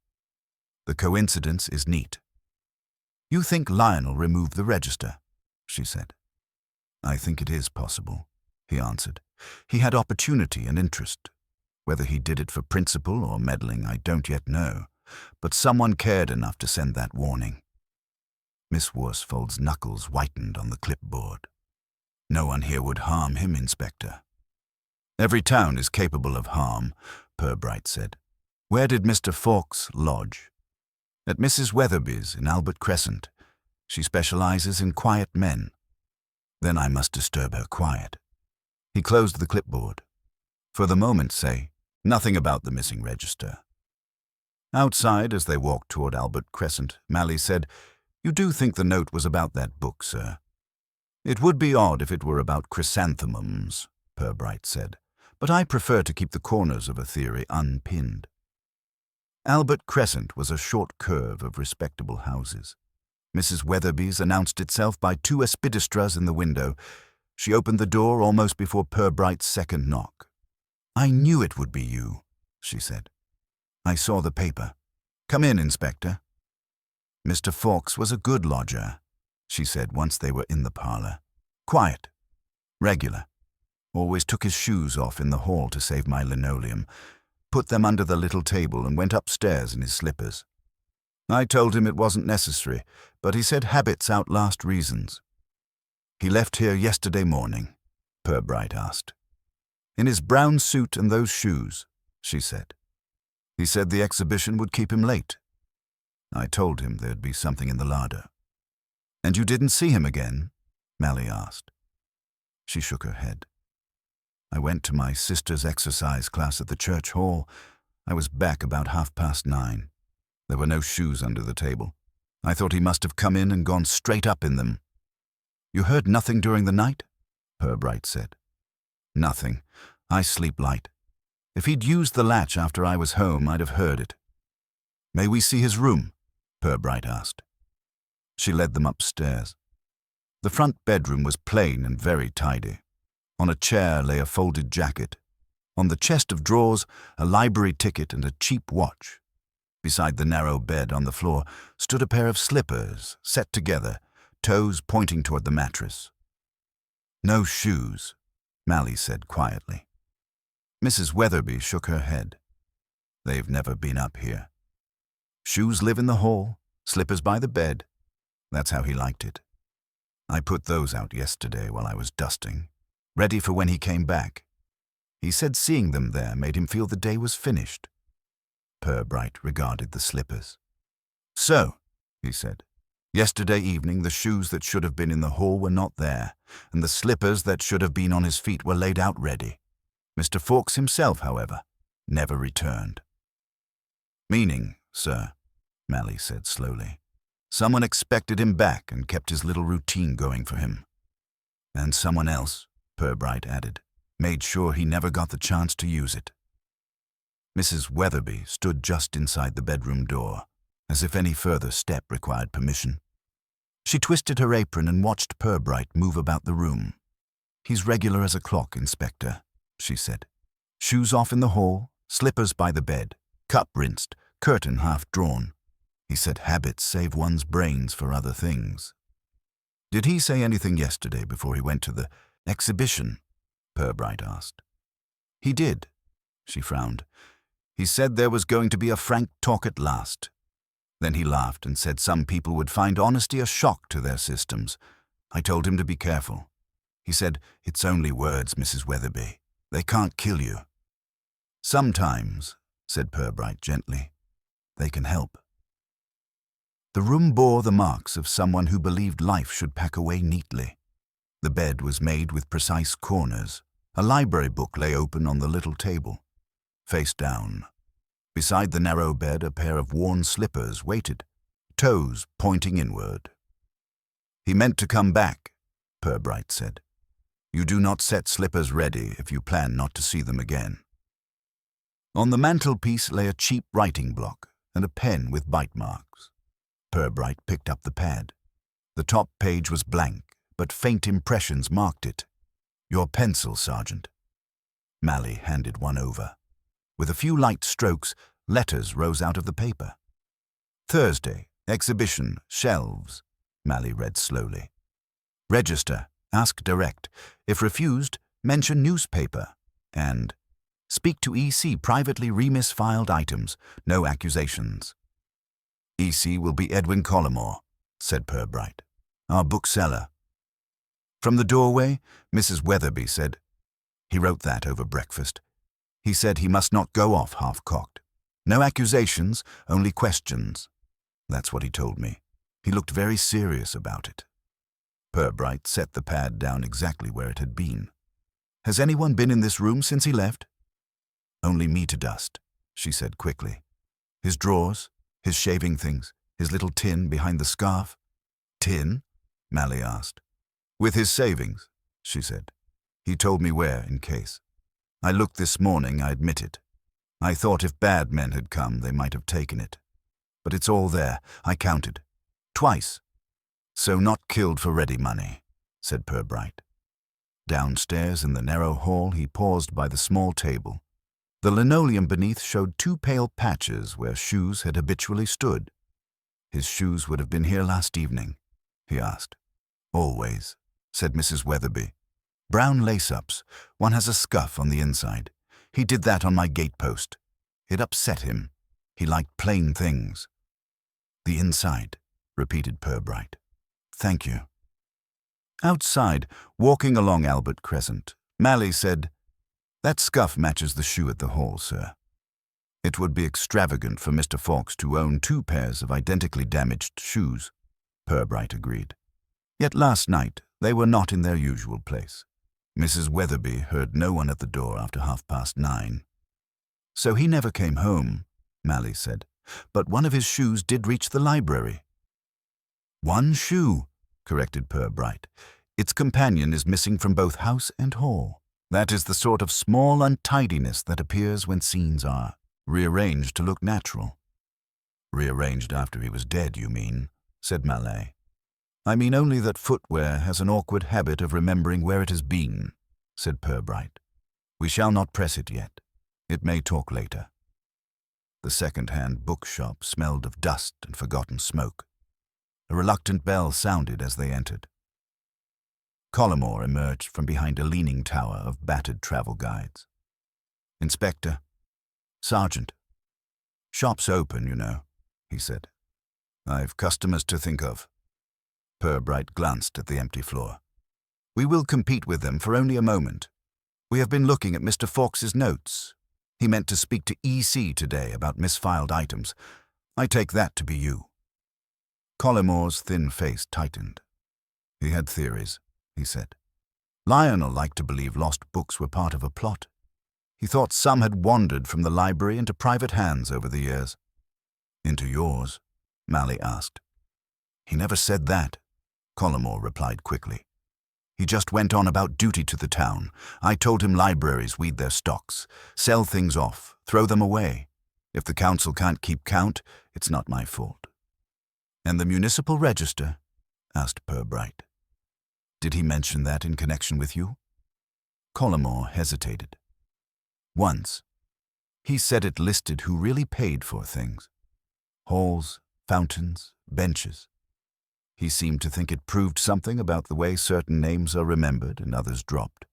"The coincidence is neat." "You think Lionel removed the register?" she said. "I think it is possible," he answered. "He had opportunity and interest. Whether he did it for principle or meddling, I don't yet know. But someone cared enough to send that warning." Miss Worsfold's knuckles whitened on the clipboard. "No one here would harm him, Inspector." "Every town is capable of harm," Purbright said. "Where did Mr. Fawkes lodge?" "At Mrs. Weatherby's in Albert Crescent. She specializes in quiet men." "Then I must disturb her quiet." He closed the clipboard. "For the moment, say, nothing about the missing register." Outside, as they walked toward Albert Crescent, Mally said, "You do think the note was about that book, sir?" "It would be odd if it were about chrysanthemums," Purbright said, "but I prefer to keep the corners of a theory unpinned." Albert Crescent was a short curve of respectable houses. Mrs. Weatherby's announced itself by two aspidistras in the window. She opened the door almost before Purbright's second knock. "I knew it would be you," she said. "I saw the paper. Come in, Inspector." "Mr. Fawkes was a good lodger," she said once they were in the parlour. "Quiet. Regular. Always took his shoes off in the hall to save my linoleum. Put them under the little table and went upstairs in his slippers. I told him it wasn't necessary, but he said habits outlast reasons." "He left here yesterday morning?" Purbright asked. "In his brown suit and those shoes," she said. "He said the exhibition would keep him late." "I told him there'd be something in the larder." "And you didn't see him again?" Mally asked. She shook her head. "I went to my sister's exercise class at the church hall. I was back about 9:30. There were no shoes under the table. I thought he must have come in and gone straight up in them." "You heard nothing during the night?" Purbright said. "Nothing. I sleep light. If he'd used the latch after I was home, I'd have heard it." "May we see his room?" Purbright asked. She led them upstairs. The front bedroom was plain and very tidy. On a chair lay a folded jacket. On the chest of drawers, a library ticket and a cheap watch. Beside the narrow bed on the floor stood a pair of slippers, set together, toes pointing toward the mattress. "No shoes," Mally said quietly. Mrs. Weatherby shook her head. "They've never been up here. Shoes live in the hall, slippers by the bed. That's how he liked it. I put those out yesterday while I was dusting, ready for when he came back. He said seeing them there made him feel the day was finished." Purbright regarded the slippers. "So," he said, "yesterday evening the shoes that should have been in the hall were not there, and the slippers that should have been on his feet were laid out ready. Mr. Fawkes himself, however, never returned." "Meaning, sir," Mally said slowly, "someone expected him back and kept his little routine going for him." "And someone else," Purbright added, "made sure he never got the chance to use it." Mrs. Weatherby stood just inside the bedroom door, as if any further step required permission. She twisted her apron and watched Purbright move about the room. "He's regular as a clock, Inspector," she said. "Shoes off in the hall, slippers by the bed, cup rinsed, curtain half drawn. He said habits save one's brains for other things. Did he say anything yesterday before he went to the exhibition? Purbright asked. He did, she frowned. He said there was going to be a frank talk at last. Then he laughed and said some people would find honesty a shock to their systems. I told him to be careful. He said, "It's only words, Mrs. Weatherby. They can't kill you." "Sometimes," said Purbright gently, "they can help." The room bore the marks of someone who believed life should pack away neatly. The bed was made with precise corners. A library book lay open on the little table, face down. Beside the narrow bed, a pair of worn slippers waited, toes pointing inward. "He meant to come back," Purbright said. "You do not set slippers ready if you plan not to see them again." On the mantelpiece lay a cheap writing block and a pen with bite marks. Purbright picked up the pad. The top page was blank, but faint impressions marked it. "Your pencil, Sergeant." Mally handed one over. With a few light strokes, letters rose out of the paper. "Thursday, exhibition, shelves," Mally read slowly. "Register, ask direct. If refused, mention newspaper. And speak to EC privately remisfiled items, no accusations." "EC will be Edwin Collimore," said Purbright, "our bookseller." From the doorway, Mrs. Weatherby said, "He wrote that over breakfast. He said he must not go off half-cocked. No accusations, only questions. That's what he told me. He looked very serious about it." Purbright set the pad down exactly where it had been. "Has anyone been in this room since he left?" "Only me to dust," she said quickly. "His drawers, his shaving things, his little tin behind the scarf." "Tin?" Mally asked. "With his savings," she said. "He told me where, in case. I looked this morning, I admit it. I thought if bad men had come, they might have taken it. But it's all there, I counted. Twice. So not killed for ready money," said Purbright. Downstairs in the narrow hall, he paused by the small table. The linoleum beneath showed two pale patches where shoes had habitually stood. "His shoes would have been here last evening?" he asked. "Always," said Mrs. Weatherby. "Brown lace-ups. One has a scuff on the inside. He did that on my gatepost. It upset him. He liked plain things." "The inside," repeated Purbright. "Thank you." Outside, walking along Albert Crescent, Mally said, "That scuff matches the shoe at the hall, sir." It would be extravagant for Mr. Fawkes to own two pairs of identically damaged shoes, Purbright agreed. Yet last night they were not in their usual place. Mrs. Weatherby heard no one at the door after 9:30. "So he never came home," Mally said, "but one of his shoes did reach the library." "One shoe," corrected Purbright. "Its companion is missing from both house and hall. That is the sort of small untidiness that appears when scenes are rearranged to look natural." "Rearranged after he was dead, you mean," said Mally. "I mean only that footwear has an awkward habit of remembering where it has been," said Purbright. "We shall not press it yet. It may talk later." The second-hand bookshop smelled of dust and forgotten smoke. A reluctant bell sounded as they entered. Collimore emerged from behind a leaning tower of battered travel guides. "Inspector." "Sergeant." "Shop's open, you know," he said. "I've customers to think of." Purbright glanced at the empty floor. "We will compete with them for only a moment. We have been looking at Mr. Fawkes's notes. He meant to speak to EC today about misfiled items. I take that to be you." Collimore's thin face tightened. "He had theories," he said. "Lionel liked to believe lost books were part of a plot. He thought some had wandered from the library into private hands over the years." "Into yours?" Mally asked. "He never said that," Collimore replied quickly. "He just went on about duty to the town. I told him libraries weed their stocks, sell things off, throw them away. If the council can't keep count, it's not my fault." "And the municipal register?" asked Purbright. "Did he mention that in connection with you?" Collimore hesitated. "Once. He said it listed who really paid for things. Halls, fountains, benches. He seemed to think it proved something about the way certain names are remembered and others dropped.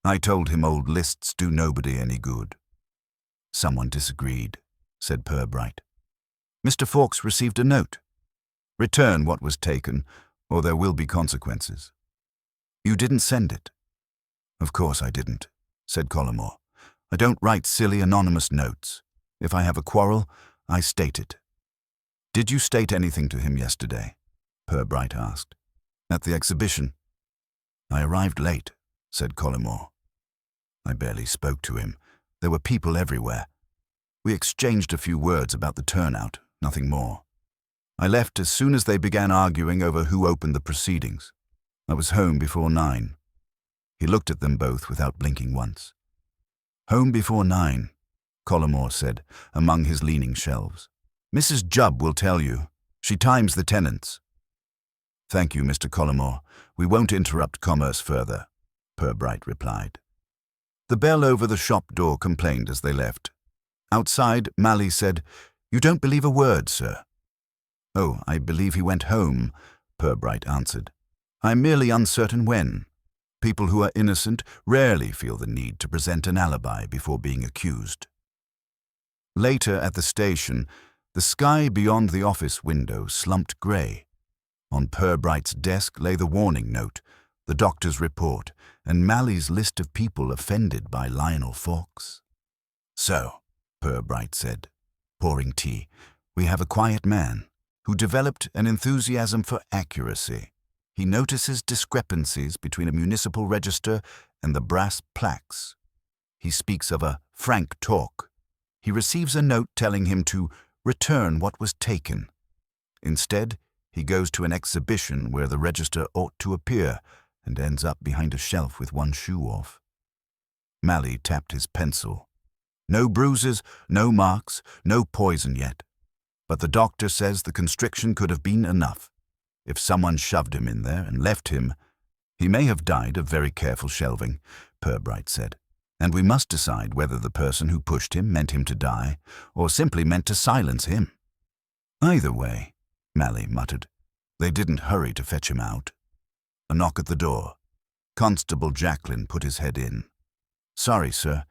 I told him old lists do nobody any good. Someone disagreed, said Purbright. Mr. Fawkes received a note. Return what was taken, or there will be consequences. You didn't send it. Of course I didn't, said Collimore. I don't write silly anonymous notes. If I have a quarrel, I state it. Did you state anything to him yesterday? Purbright asked. At the exhibition. I arrived late, said Collimore. I barely spoke to him. There were people everywhere. We exchanged a few words about the turnout, nothing more. I left as soon as they began arguing over who opened the proceedings. I was home before 9. He looked at them both without blinking once. Home before 9, Collimore said, among his leaning shelves. Mrs. Jubb will tell you. She times the tenants. Thank you, Mr. Collimore. We won't interrupt commerce further, Purbright replied. The bell over the shop door complained as they left. Outside, Mally said, You don't believe a word, sir. Oh, I believe he went home, Purbright answered. I'm merely uncertain when. People who are innocent rarely feel the need to present an alibi before being accused. Later at the station, the sky beyond the office window slumped grey. On Purbright's desk lay the warning note, the doctor's report, and Mally's list of people offended by Lionel Fawkes. So, Purbright said, pouring tea, we have a quiet man who developed an enthusiasm for accuracy. He notices discrepancies between a municipal register and the brass plaques. He speaks of a frank talk. He receives a note telling him to return what was taken. Instead, he goes to an exhibition where the register ought to appear and ends up behind a shelf with one shoe off. Mally tapped his pencil. No bruises, no marks, no poison yet. But the doctor says the constriction could have been enough. If someone shoved him in there and left him, he may have died of very careful shelving, Purbright said, and we must decide whether the person who pushed him meant him to die or simply meant to silence him. Either way, Mally muttered. They didn't hurry to fetch him out. A knock at the door. Constable Jacklin put his head in. Sorry, sir.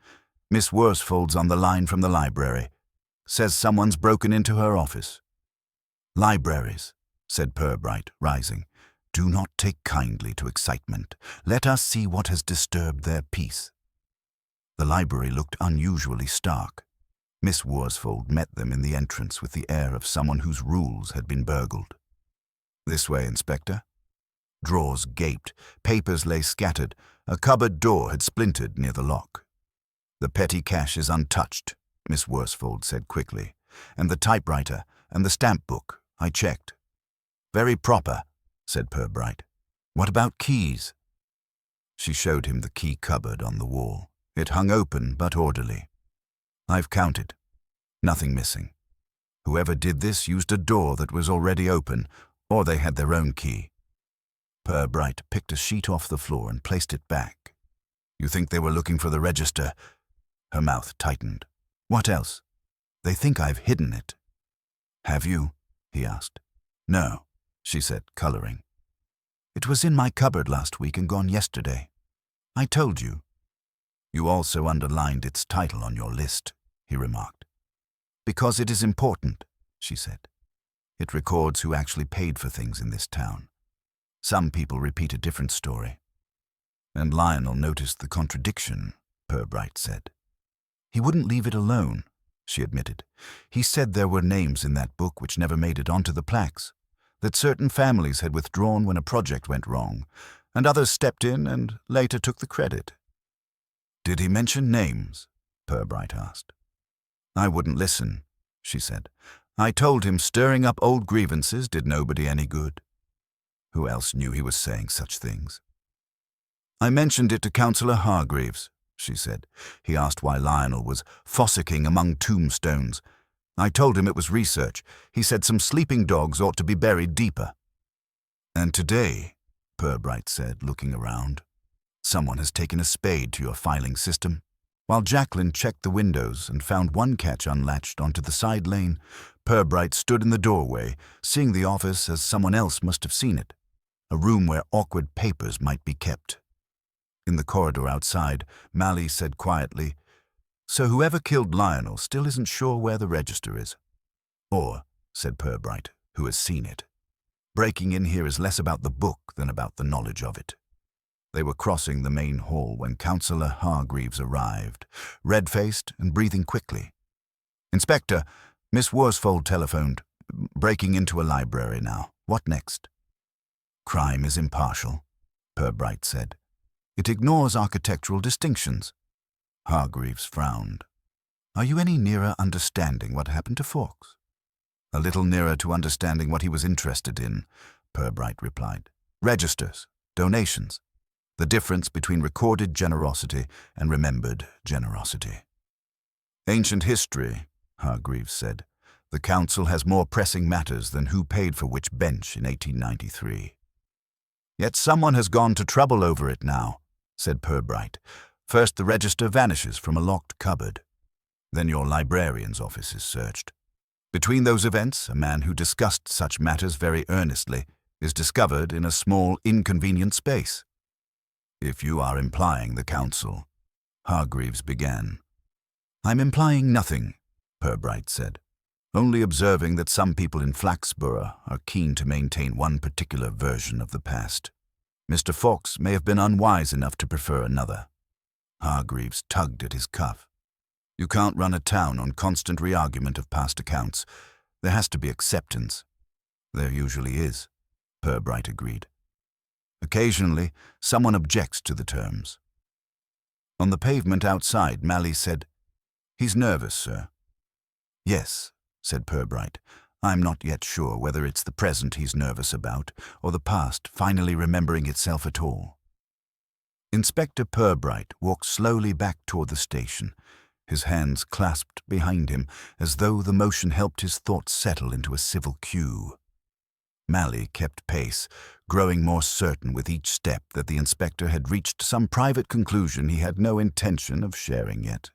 Miss Worsfold's on the line from the library. Says someone's broken into her office. Libraries, said Purbright, rising. Do not take kindly to excitement. Let us see what has disturbed their peace. The library looked unusually stark. Miss Worsfold met them in the entrance with the air of someone whose rules had been burgled. This way, Inspector. Drawers gaped, papers lay scattered, a cupboard door had splintered near the lock. The petty cash is untouched, Miss Worsfold said quickly, and the typewriter and the stamp book, I checked. Very proper, said Purbright. What about keys? She showed him the key cupboard on the wall. It hung open but orderly. I've counted. Nothing missing. Whoever did this used a door that was already open, or they had their own key. Purbright picked a sheet off the floor and placed it back. You think they were looking for the register? Her mouth tightened. What else? They think I've hidden it. Have you? He asked. No, she said, coloring. It was in my cupboard last week and gone yesterday. I told you. You also underlined its title on your list, he remarked. Because it is important, she said. It records who actually paid for things in this town. Some people repeat a different story. And Lionel noticed the contradiction, Purbright said. He wouldn't leave it alone, she admitted. He said there were names in that book which never made it onto the plaques, that certain families had withdrawn when a project went wrong, and others stepped in and later took the credit. Did he mention names? Purbright asked. I wouldn't listen, she said. I told him stirring up old grievances did nobody any good. Who else knew he was saying such things? I mentioned it to Councillor Hargreaves, she said. He asked why Lionel was fossicking among tombstones. I told him it was research. He said some sleeping dogs ought to be buried deeper. And today, Purbright said, looking around, someone has taken a spade to your filing system. While Jacqueline checked the windows and found one catch unlatched onto the side lane, Purbright stood in the doorway, seeing the office as someone else must have seen it, a room where awkward papers might be kept. In the corridor outside, Mally said quietly, "So whoever killed Lionel still isn't sure where the register is." "Or," said Purbright, "who has seen it. Breaking in here is less about the book than about the knowledge of it." They were crossing the main hall when Councillor Hargreaves arrived, red-faced and breathing quickly. "Inspector, Miss Worsfold telephoned. Breaking into a library now. What next?" "Crime is impartial," Purbright said. "It ignores architectural distinctions." Hargreaves frowned. "Are you any nearer understanding what happened to Fawkes?" "A little nearer to understanding what he was interested in," Purbright replied. "Registers, donations, the difference between recorded generosity and remembered generosity." "Ancient history," Hargreaves said. "The council has more pressing matters than who paid for which bench in 1893. "Yet someone has gone to trouble over it now," said Purbright. "First the register vanishes from a locked cupboard. Then your librarian's office is searched. Between those events, a man who discussed such matters very earnestly is discovered in a small, inconvenient space." "If you are implying the council," Hargreaves began. "I'm implying nothing," Purbright said. "Only observing that some people in Flaxborough are keen to maintain one particular version of the past. Mr. Fawkes may have been unwise enough to prefer another." Hargreaves tugged at his cuff. "You can't run a town on constant re-argument of past accounts. There has to be acceptance." "There usually is," Purbright agreed. "Occasionally, someone objects to the terms." On the pavement outside, Mally said, "He's nervous, sir." "Yes," said Purbright. "I'm not yet sure whether it's the present he's nervous about, or the past finally remembering itself at all." Inspector Purbright walked slowly back toward the station, his hands clasped behind him, as though the motion helped his thoughts settle into a civil queue. Mally kept pace, growing more certain with each step that the inspector had reached some private conclusion he had no intention of sharing yet.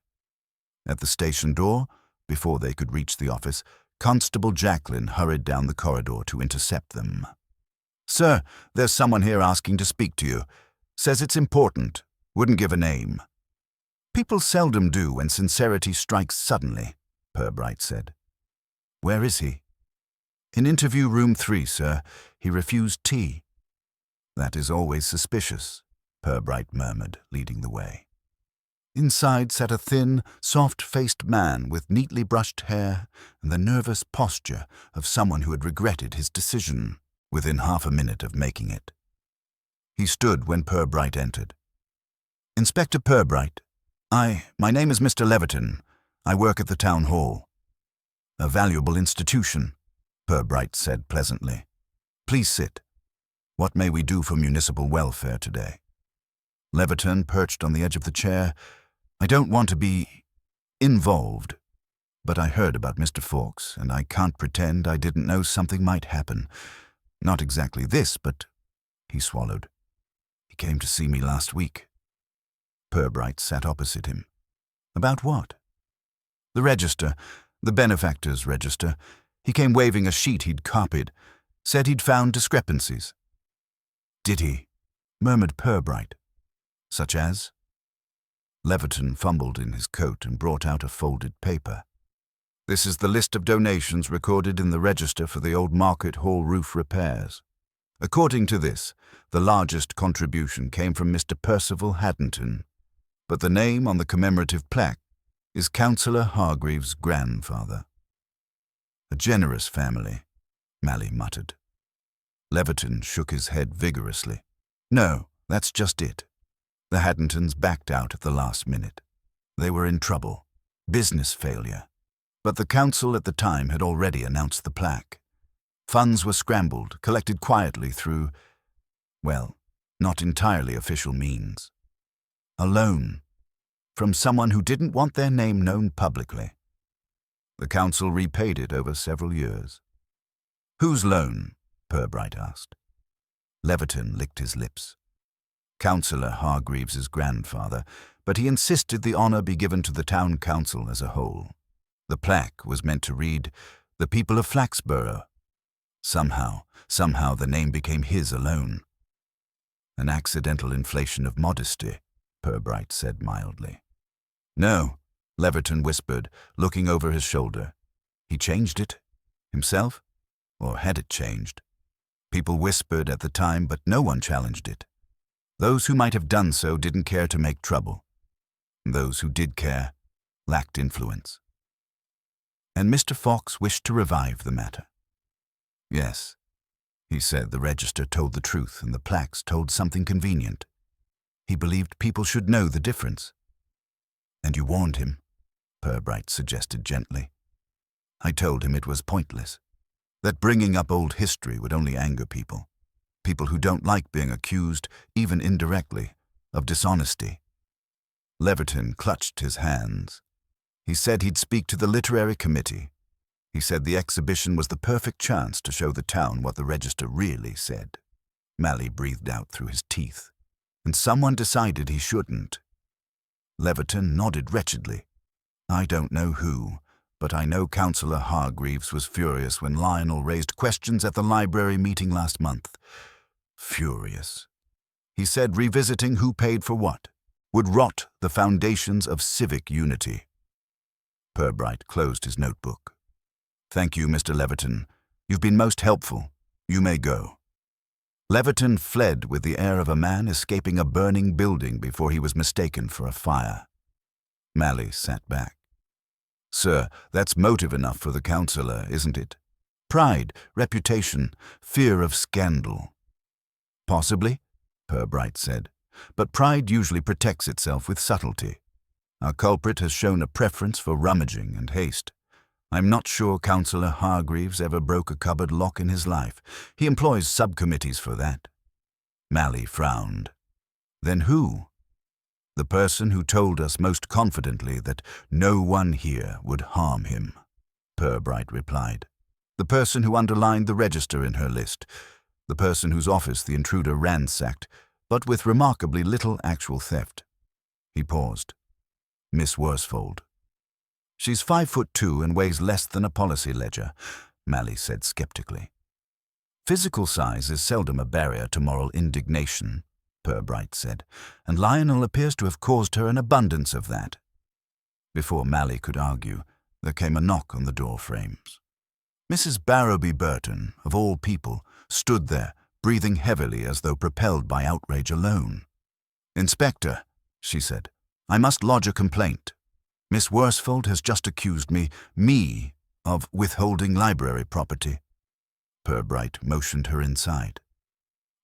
At the station door, before they could reach the office, Constable Jacqueline hurried down the corridor to intercept them. "Sir, there's someone here asking to speak to you. Says it's important. Wouldn't give a name." "People seldom do when sincerity strikes suddenly," Purbright said. "Where is he?" "In interview room 3, sir. He refused tea." "That is always suspicious," Purbright murmured, leading the way. Inside sat a thin, soft-faced man with neatly brushed hair and the nervous posture of someone who had regretted his decision within half a minute of making it. He stood when Purbright entered. "Inspector Purbright. My name is Mr. Leverton. I work at the town hall." "A valuable institution," Purbright said pleasantly. "Please sit. What may we do for municipal welfare today?" Leverton perched on the edge of the chair. "I don't want to be involved, but I heard about Mr. Fawkes, and I can't pretend I didn't know something might happen. Not exactly this, but—" He swallowed. "He came to see me last week." Purbright sat opposite him. "About what?" "The register, the benefactor's register. He came waving a sheet he'd copied. Said he'd found discrepancies." "Did he?" murmured Purbright. "Such as?" Leverton fumbled in his coat and brought out a folded paper. "This is the list of donations recorded in the register for the old Market Hall roof repairs. According to this, the largest contribution came from Mr. Percival Haddington, but the name on the commemorative plaque is Councillor Hargreaves' grandfather." "A generous family," Mally muttered. Leverton shook his head vigorously. "No, that's just it. The Haddingtons backed out at the last minute. They were in trouble. Business failure. But the council at the time had already announced the plaque. Funds were scrambled, collected quietly through, well, not entirely official means. A loan. From someone who didn't want their name known publicly. The council repaid it over several years." "Whose loan?" Purbright asked. Leverton licked his lips. Councillor Hargreaves's grandfather, but he insisted the honour be given to the town council as a whole. The plaque was meant to read, "The people of Flaxborough." Somehow the name became his alone. An accidental inflation of modesty, Purbright said mildly. No, Leverton whispered, looking over his shoulder. He changed it? Himself? Or had it changed? People whispered at the time, but no one challenged it. Those who might have done so didn't care to make trouble. Those who did care lacked influence. And Mr. Fox wished to revive the matter. Yes, he said the register told the truth and the plaques told something convenient. He believed people should know the difference. And you warned him, Purbright suggested gently. I told him it was pointless, that bringing up old history would only anger people who don't like being accused, even indirectly, of dishonesty. Leverton clutched his hands. He said he'd speak to the literary committee. He said the exhibition was the perfect chance to show the town what the register really said. Malley breathed out through his teeth. And someone decided he shouldn't. Leverton nodded wretchedly. I don't know who, but I know Councillor Hargreaves was furious when Lionel raised questions at the library meeting last month. Furious. He said revisiting who paid for what would rot the foundations of civic unity. Purbright closed his notebook. Thank you, Mr. Leverton. You've been most helpful. You may go. Leverton fled with the air of a man escaping a burning building before he was mistaken for a fire. Malley sat back. Sir, that's motive enough for the councillor, isn't it? Pride, reputation, fear of scandal. Possibly, Purbright said, but pride usually protects itself with subtlety. Our culprit has shown a preference for rummaging and haste. I'm not sure Councillor Hargreaves ever broke a cupboard lock in his life. He employs subcommittees for that. Malley frowned. Then who? The person who told us most confidently that no one here would harm him, Purbright replied. The person who underlined the register in her list. The person whose office the intruder ransacked, but with remarkably little actual theft. He paused. Miss Worsfold. She's 5'2" and weighs less than a policy ledger, Malley said skeptically. Physical size is seldom a barrier to moral indignation, Purbright said, and Lionel appears to have caused her an abundance of that. Before Malley could argue, there came a knock on the door frames. Mrs. Barrowby Burton, of all people, stood there, breathing heavily as though propelled by outrage alone. Inspector, she said, I must lodge a complaint. Miss Worsfold has just accused me, of withholding library property. Purbright motioned her inside.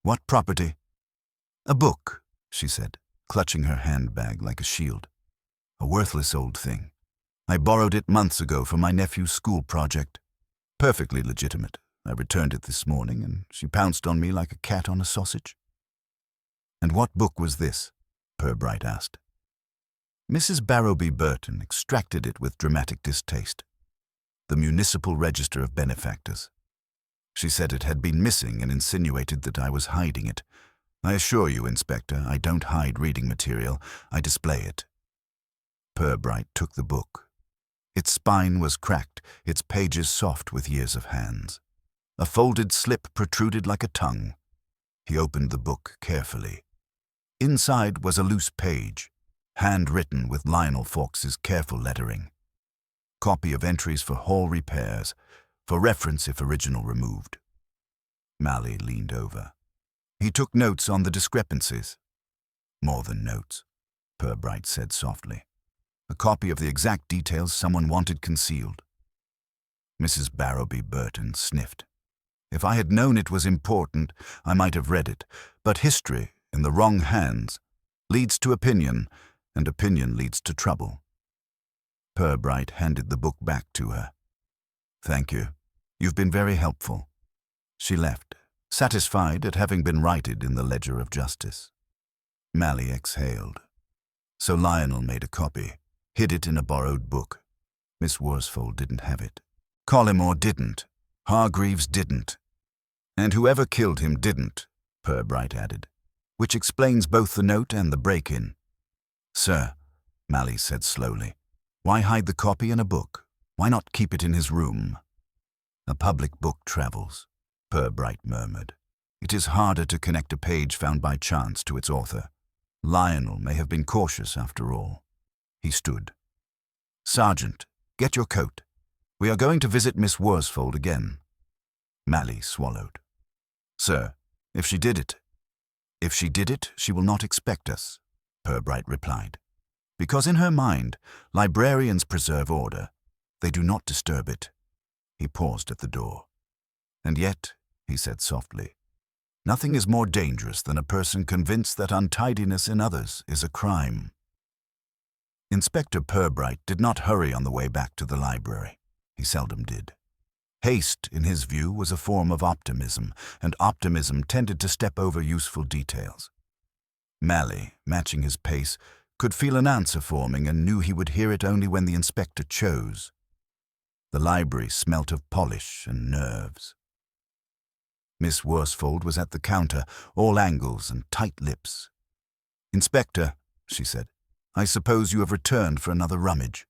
What property? A book, she said, clutching her handbag like a shield. A worthless old thing. I borrowed it months ago for my nephew's school project. Perfectly legitimate. I returned it this morning, and she pounced on me like a cat on a sausage. And what book was this? Purbright asked. Mrs. Barrowby Burton extracted it with dramatic distaste. The Municipal Register of Benefactors. She said it had been missing and insinuated that I was hiding it. I assure you, Inspector, I don't hide reading material, I display it. Purbright took the book. Its spine was cracked, its pages soft with years of hands. A folded slip protruded like a tongue. He opened the book carefully. Inside was a loose page, handwritten with Lionel Fawkes's careful lettering. Copy of entries for hall repairs, for reference if original removed. Malley leaned over. He took notes on the discrepancies. More than notes, Purbright said softly. A copy of the exact details someone wanted concealed. Mrs. Barrowby Burton sniffed. If I had known it was important, I might have read it, but history, in the wrong hands, leads to opinion, and opinion leads to trouble. Purbright handed the book back to her. Thank you. You've been very helpful. She left, satisfied at having been righted in the ledger of justice. Malley exhaled. So Lionel made a copy, hid it in a borrowed book. Miss Worsfold didn't have it. Collymore didn't. Hargreaves didn't. And whoever killed him didn't, Purbright added. which explains both the note and the break-in. Sir, Mally said slowly, why hide the copy in a book? Why not keep it in his room? A public book travels, Purbright murmured. It is harder to connect a page found by chance to its author. Lionel may have been cautious after all. He stood. Sergeant, get your coat. We are going to visit Miss Worsfold again. Mally swallowed. Sir, if she did it, she will not expect us, Purbright replied. Because in her mind, librarians preserve order. They do not disturb it. He paused at the door. And yet, he said softly, nothing is more dangerous than a person convinced that untidiness in others is a crime. Inspector Purbright did not hurry on the way back to the library. He seldom did. Haste, in his view, was a form of optimism, and optimism tended to step over useful details. Mally, matching his pace, could feel an answer forming and knew he would hear it only when the inspector chose. The library smelt of polish and nerves. Miss Worsfold was at the counter, all angles and tight lips. Inspector, she said, I suppose you have returned for another rummage.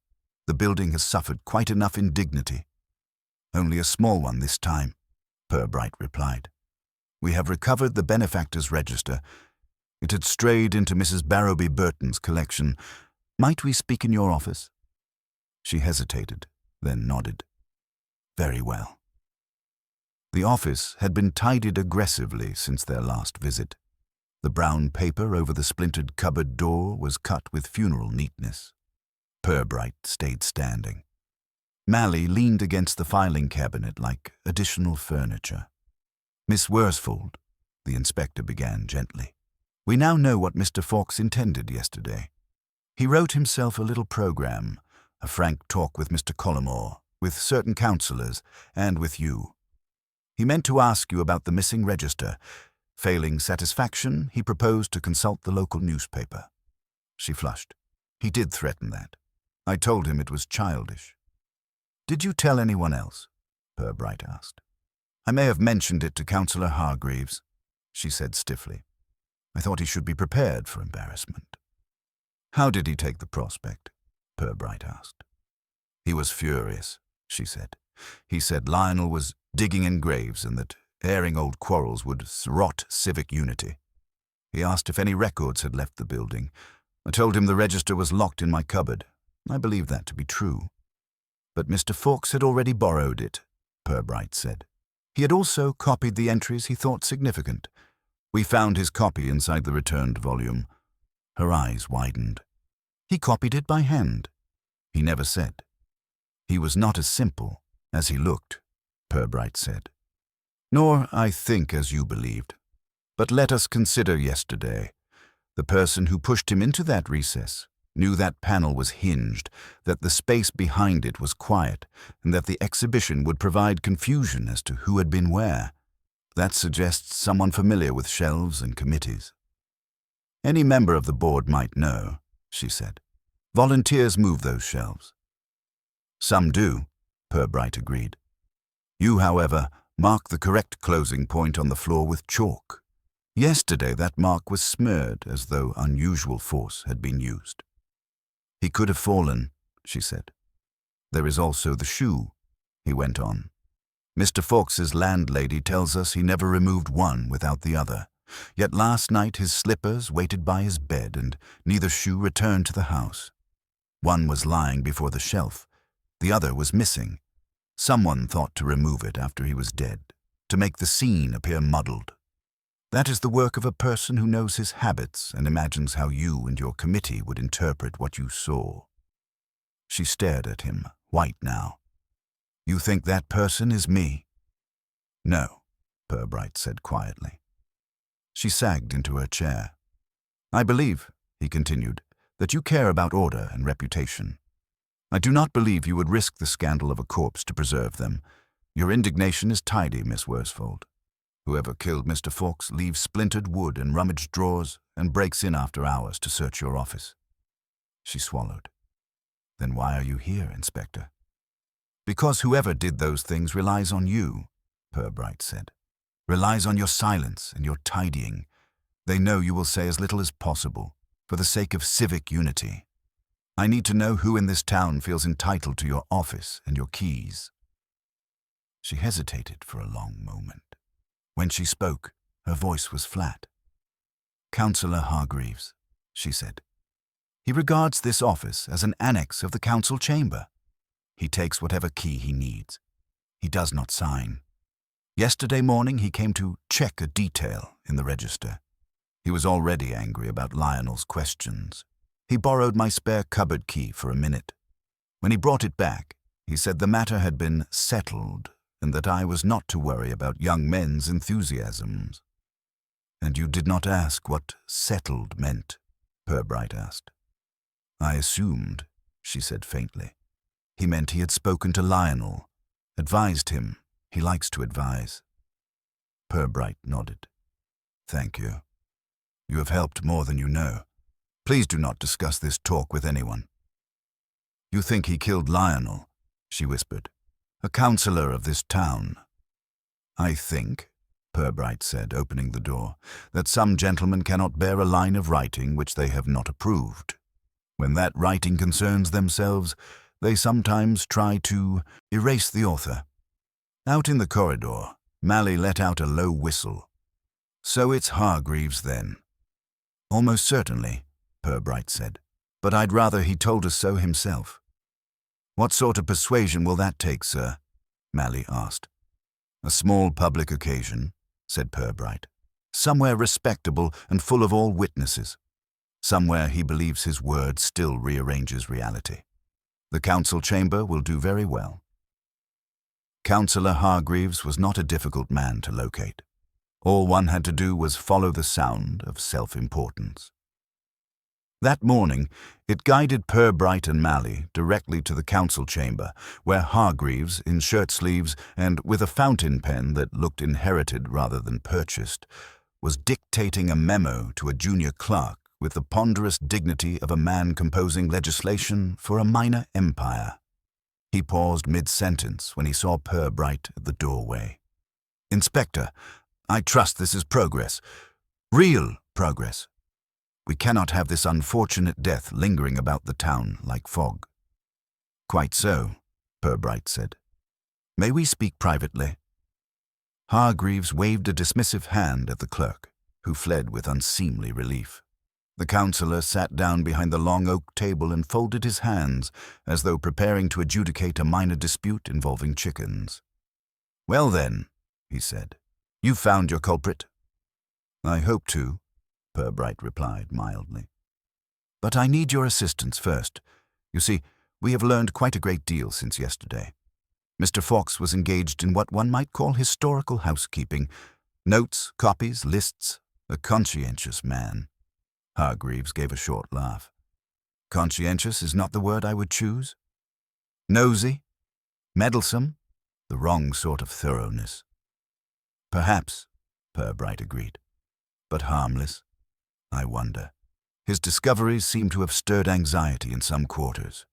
The building has suffered quite enough indignity. Only a small one this time, Purbright replied. We have recovered the benefactor's register. It had strayed into Mrs. Barrowby Burton's collection. Might we speak in your office? She hesitated, then nodded. Very well. The office had been tidied aggressively since their last visit. The brown paper over the splintered cupboard door was cut with funeral neatness. Purbright stayed standing. Mally leaned against the filing cabinet like additional furniture. Miss Worsfold, the inspector began gently. We now know what Mr. Fawkes intended yesterday. He wrote himself a little program, a frank talk with Mr. Collymore, with certain councillors, and with you. He meant to ask you about the missing register. Failing satisfaction, he proposed to consult the local newspaper. She flushed. He did threaten that. I told him it was childish. Did you tell anyone else? Purbright asked. I may have mentioned it to Councillor Hargreaves, she said stiffly. I thought he should be prepared for embarrassment. How did he take the prospect? Purbright asked. He was furious, she said. He said Lionel was digging in graves and that airing old quarrels would rot civic unity. He asked if any records had left the building. I told him the register was locked in my cupboard. I believed that to be true. But Mr. Fawkes had already borrowed it, Purbright said. He had also copied the entries he thought significant. We found his copy inside the returned volume. Her eyes widened. He copied it by hand. He never said. He was not as simple as he looked, Purbright said. Nor, I think, as you believed. But let us consider yesterday. The person who pushed him into that recess knew that panel was hinged, that the space behind it was quiet, and that the exhibition would provide confusion as to who had been where. That suggests someone familiar with shelves and committees. Any member of the board might know, she said. Volunteers move those shelves. Some do, Purbright agreed. You, however, mark the correct closing point on the floor with chalk. Yesterday that mark was smeared as though unusual force had been used. He could have fallen, she said. There is also the shoe, he went on. Mr. Fawkes's landlady tells us he never removed one without the other. Yet last night his slippers waited by his bed and neither shoe returned to the house. One was lying before the shelf. The other was missing. Someone thought to remove it after he was dead, to make the scene appear muddled. That is the work of a person who knows his habits and imagines how you and your committee would interpret what you saw. She stared at him, white now. You think that person is me? No, Purbright said quietly. She sagged into her chair. I believe, he continued, that you care about order and reputation. I do not believe you would risk the scandal of a corpse to preserve them. Your indignation is tidy, Miss Worsfold. Whoever killed Mr. Fawkes leaves splintered wood and rummaged drawers and breaks in after hours to search your office. She swallowed. Then why are you here, Inspector? Because whoever did those things relies on you, Purbright said. Relies on your silence and your tidying. They know you will say as little as possible, for the sake of civic unity. I need to know who in this town feels entitled to your office and your keys." She hesitated for a long moment. When she spoke, her voice was flat. "Councillor Hargreaves," she said. "He regards this office as an annex of the council chamber. He takes whatever key he needs. He does not sign. Yesterday morning he came to check a detail in the register. He was already angry about Lionel's questions. He borrowed my spare cupboard key for a minute. When he brought it back, he said the matter had been settled and that I was not to worry about young men's enthusiasms." "And you did not ask what settled meant?" Purbright asked. "I assumed," she said faintly. "He meant he had spoken to Lionel, advised him. He likes to advise." Purbright nodded. "Thank you. You have helped more than you know. Please do not discuss this talk with anyone." "You think he killed Lionel?" she whispered. "A councillor of this town." "I think," Purbright said, opening the door, "that some gentlemen cannot bear a line of writing which they have not approved. When that writing concerns themselves, they sometimes try to erase the author." Out in the corridor, Mally let out a low whistle. "So it's Hargreaves, then?" "Almost certainly," Purbright said. "But I'd rather he told us so himself." "What sort of persuasion will that take, sir?" Mally asked. "A small public occasion," said Purbright. "Somewhere respectable and full of all witnesses. Somewhere he believes his word still rearranges reality. The council chamber will do very well." Councillor Hargreaves was not a difficult man to locate. All one had to do was follow the sound of self-importance. That morning, it guided Purbright and Mally directly to the council chamber, where Hargreaves, in shirt-sleeves and with a fountain pen that looked inherited rather than purchased, was dictating a memo to a junior clerk with the ponderous dignity of a man composing legislation for a minor empire. He paused mid-sentence when he saw Purbright at the doorway. "Inspector, I trust this is progress. Real progress. We cannot have this unfortunate death lingering about the town like fog." "Quite so," Purbright said. "May we speak privately?" Hargreaves waved a dismissive hand at the clerk, who fled with unseemly relief. The councillor sat down behind the long oak table and folded his hands, as though preparing to adjudicate a minor dispute involving chickens. "Well then," he said, "you've found your culprit." "I hope to," Purbright replied mildly. "But I need your assistance first. You see, we have learned quite a great deal since yesterday. Mr. Fawkes was engaged in what one might call historical housekeeping. Notes, copies, lists. A conscientious man." Hargreaves gave a short laugh. "Conscientious is not the word I would choose. Nosy? Meddlesome? The wrong sort of thoroughness." "Perhaps," Purbright agreed. "But harmless? I wonder. His discoveries seem to have stirred anxiety in some quarters."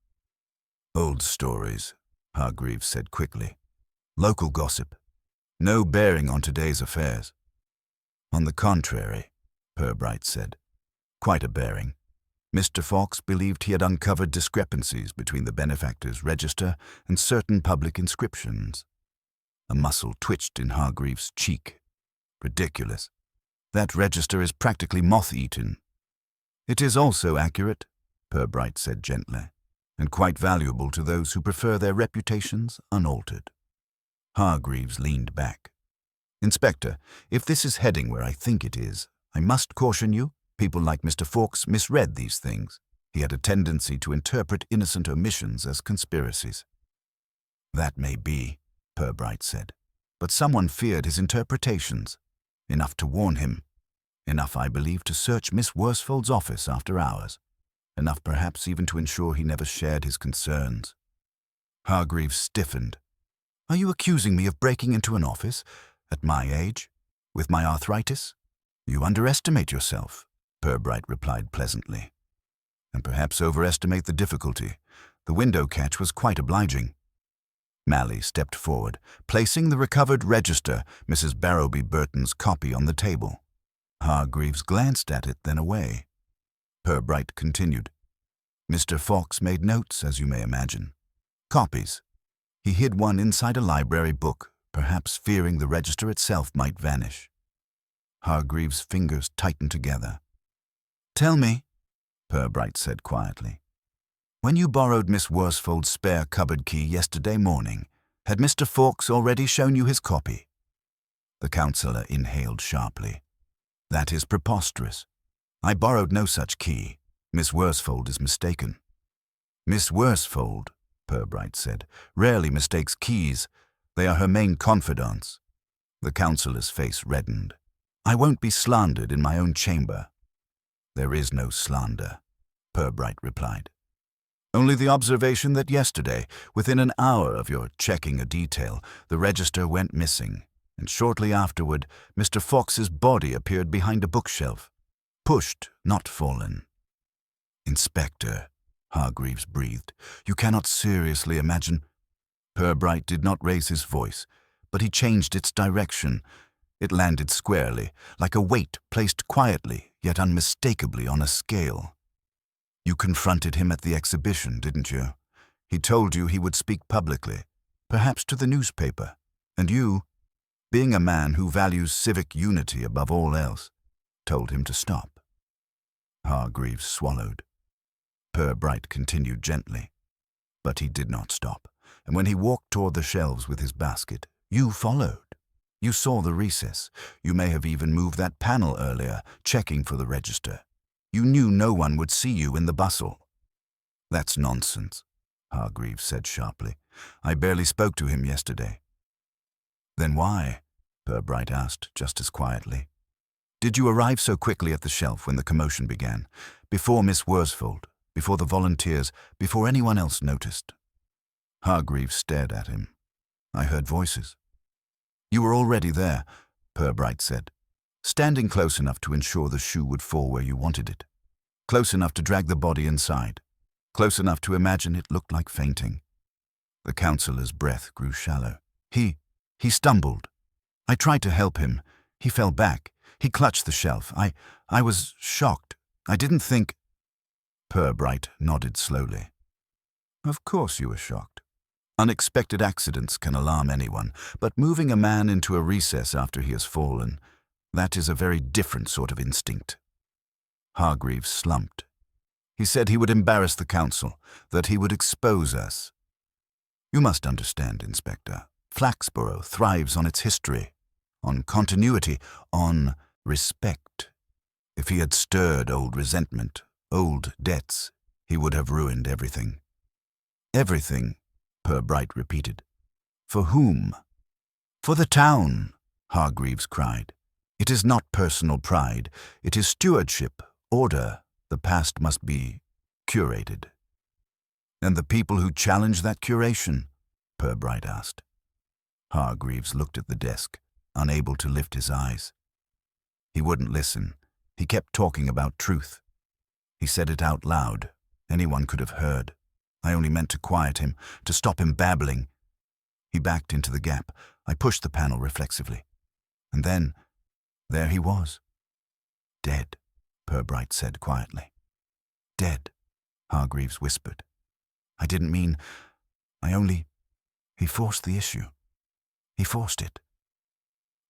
"Old stories," Hargreaves said quickly. "Local gossip. No bearing on today's affairs." "On the contrary," Purbright said. "Quite a bearing. Mr. Fawkes believed he had uncovered discrepancies between the benefactor's register and certain public inscriptions." A muscle twitched in Hargreaves' cheek. "Ridiculous. That register is practically moth-eaten." "It is also accurate," Purbright said gently, "and quite valuable to those who prefer their reputations unaltered." Hargreaves leaned back. "Inspector, if this is heading where I think it is, I must caution you, people like Mr. Fawkes misread these things. He had a tendency to interpret innocent omissions as conspiracies." "That may be," Purbright said, "but someone feared his interpretations. Enough to warn him. Enough, I believe, to search Miss Worsfold's office after hours. Enough, perhaps, even to ensure he never shared his concerns." Hargreaves stiffened. "Are you accusing me of breaking into an office? At my age? With my arthritis?" "You underestimate yourself," Purbright replied pleasantly. "And perhaps overestimate the difficulty. The window catch was quite obliging." Mally stepped forward, placing the recovered register, Mrs. Barrowby Burton's copy, on the table. Hargreaves glanced at it, then away. Purbright continued. Mr. Fawkes made notes, as you may imagine. Copies. He hid one inside a library book, perhaps fearing the register itself might vanish. Hargreaves' fingers tightened together. "Tell me," Purbright said quietly. "When you borrowed Miss Worsfold's spare cupboard key yesterday morning, had Mr. Fawkes already shown you his copy?" The counsellor inhaled sharply. "That is preposterous. I borrowed no such key. Miss Worsfold is mistaken." "Miss Worsfold," Purbright said, "rarely mistakes keys. They are her main confidants." The counsellor's face reddened. "I won't be slandered in my own chamber." "There is no slander," Purbright replied. "Only the observation that yesterday, within an hour of your checking a detail, the register went missing, and shortly afterward, Mr. Fawkes's body appeared behind a bookshelf. Pushed, not fallen." "Inspector," Hargreaves breathed, "you cannot seriously imagine—" Purbright did not raise his voice, but he changed its direction. It landed squarely, like a weight placed quietly, yet unmistakably on a scale. "You confronted him at the exhibition, didn't you? He told you he would speak publicly, perhaps to the newspaper, and you, being a man who values civic unity above all else, told him to stop." Hargreaves swallowed. Purbright continued gently. "But he did not stop, and when he walked toward the shelves with his basket, you followed. You saw the recess. You may have even moved that panel earlier, checking for the register. You knew no one would see you in the bustle." "That's nonsense," Hargreaves said sharply. "I barely spoke to him yesterday." "Then why?" Purbright asked, just as quietly. "Did you arrive so quickly at the shelf when the commotion began, before Miss Worsfold, before the volunteers, before anyone else noticed?" Hargreaves stared at him. "I heard voices." "You were already there," Purbright said, "standing close enough to ensure the shoe would fall where you wanted it, close enough to drag the body inside, close enough to imagine it looked like fainting." The counsellor's breath grew shallow. He stumbled. I tried to help him. He fell back. He clutched the shelf. I was shocked. I didn't think—" Purbright nodded slowly. "Of course you were shocked. Unexpected accidents can alarm anyone, but moving a man into a recess after he has fallen, that is a very different sort of instinct." Hargreaves slumped. He said he would embarrass the council, that he would expose us. "You must understand, Inspector, Flaxborough thrives on its history, on continuity, on respect. If he had stirred old resentment, old debts, he would have ruined everything." "Everything," Purbright repeated. "For whom?" "For the town," Hargreaves cried. "It is not personal pride. It is stewardship, order. The past must be curated." "And the people who challenge that curation?" Purbright asked. Hargreaves looked at the desk, unable to lift his eyes. He wouldn't listen. He kept talking about truth. He said it out loud. Anyone could have heard. I only meant to quiet him, to stop him babbling. He backed into the gap. I pushed the panel reflexively. And then, there he was. "Dead," Purbright said quietly. "Dead," Hargreaves whispered. "I didn't mean... He forced the issue. He forced it."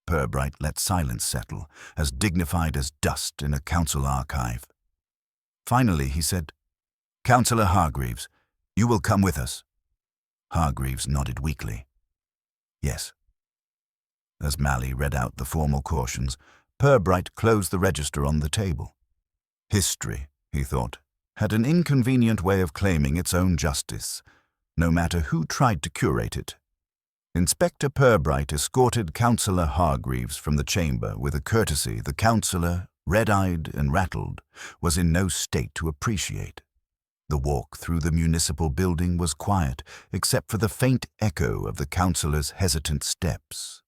Purbright let silence settle, as dignified as dust in a council archive. Finally, he said, "Councillor Hargreaves, you will come with us." Hargreaves nodded weakly. "Yes." As Malley read out the formal cautions, Purbright closed the register on the table. History, he thought, had an inconvenient way of claiming its own justice, no matter who tried to curate it. Inspector Purbright escorted Councillor Hargreaves from the chamber with a courtesy the councillor, red-eyed and rattled, was in no state to appreciate. The walk through the municipal building was quiet, except for the faint echo of the councillor's hesitant steps.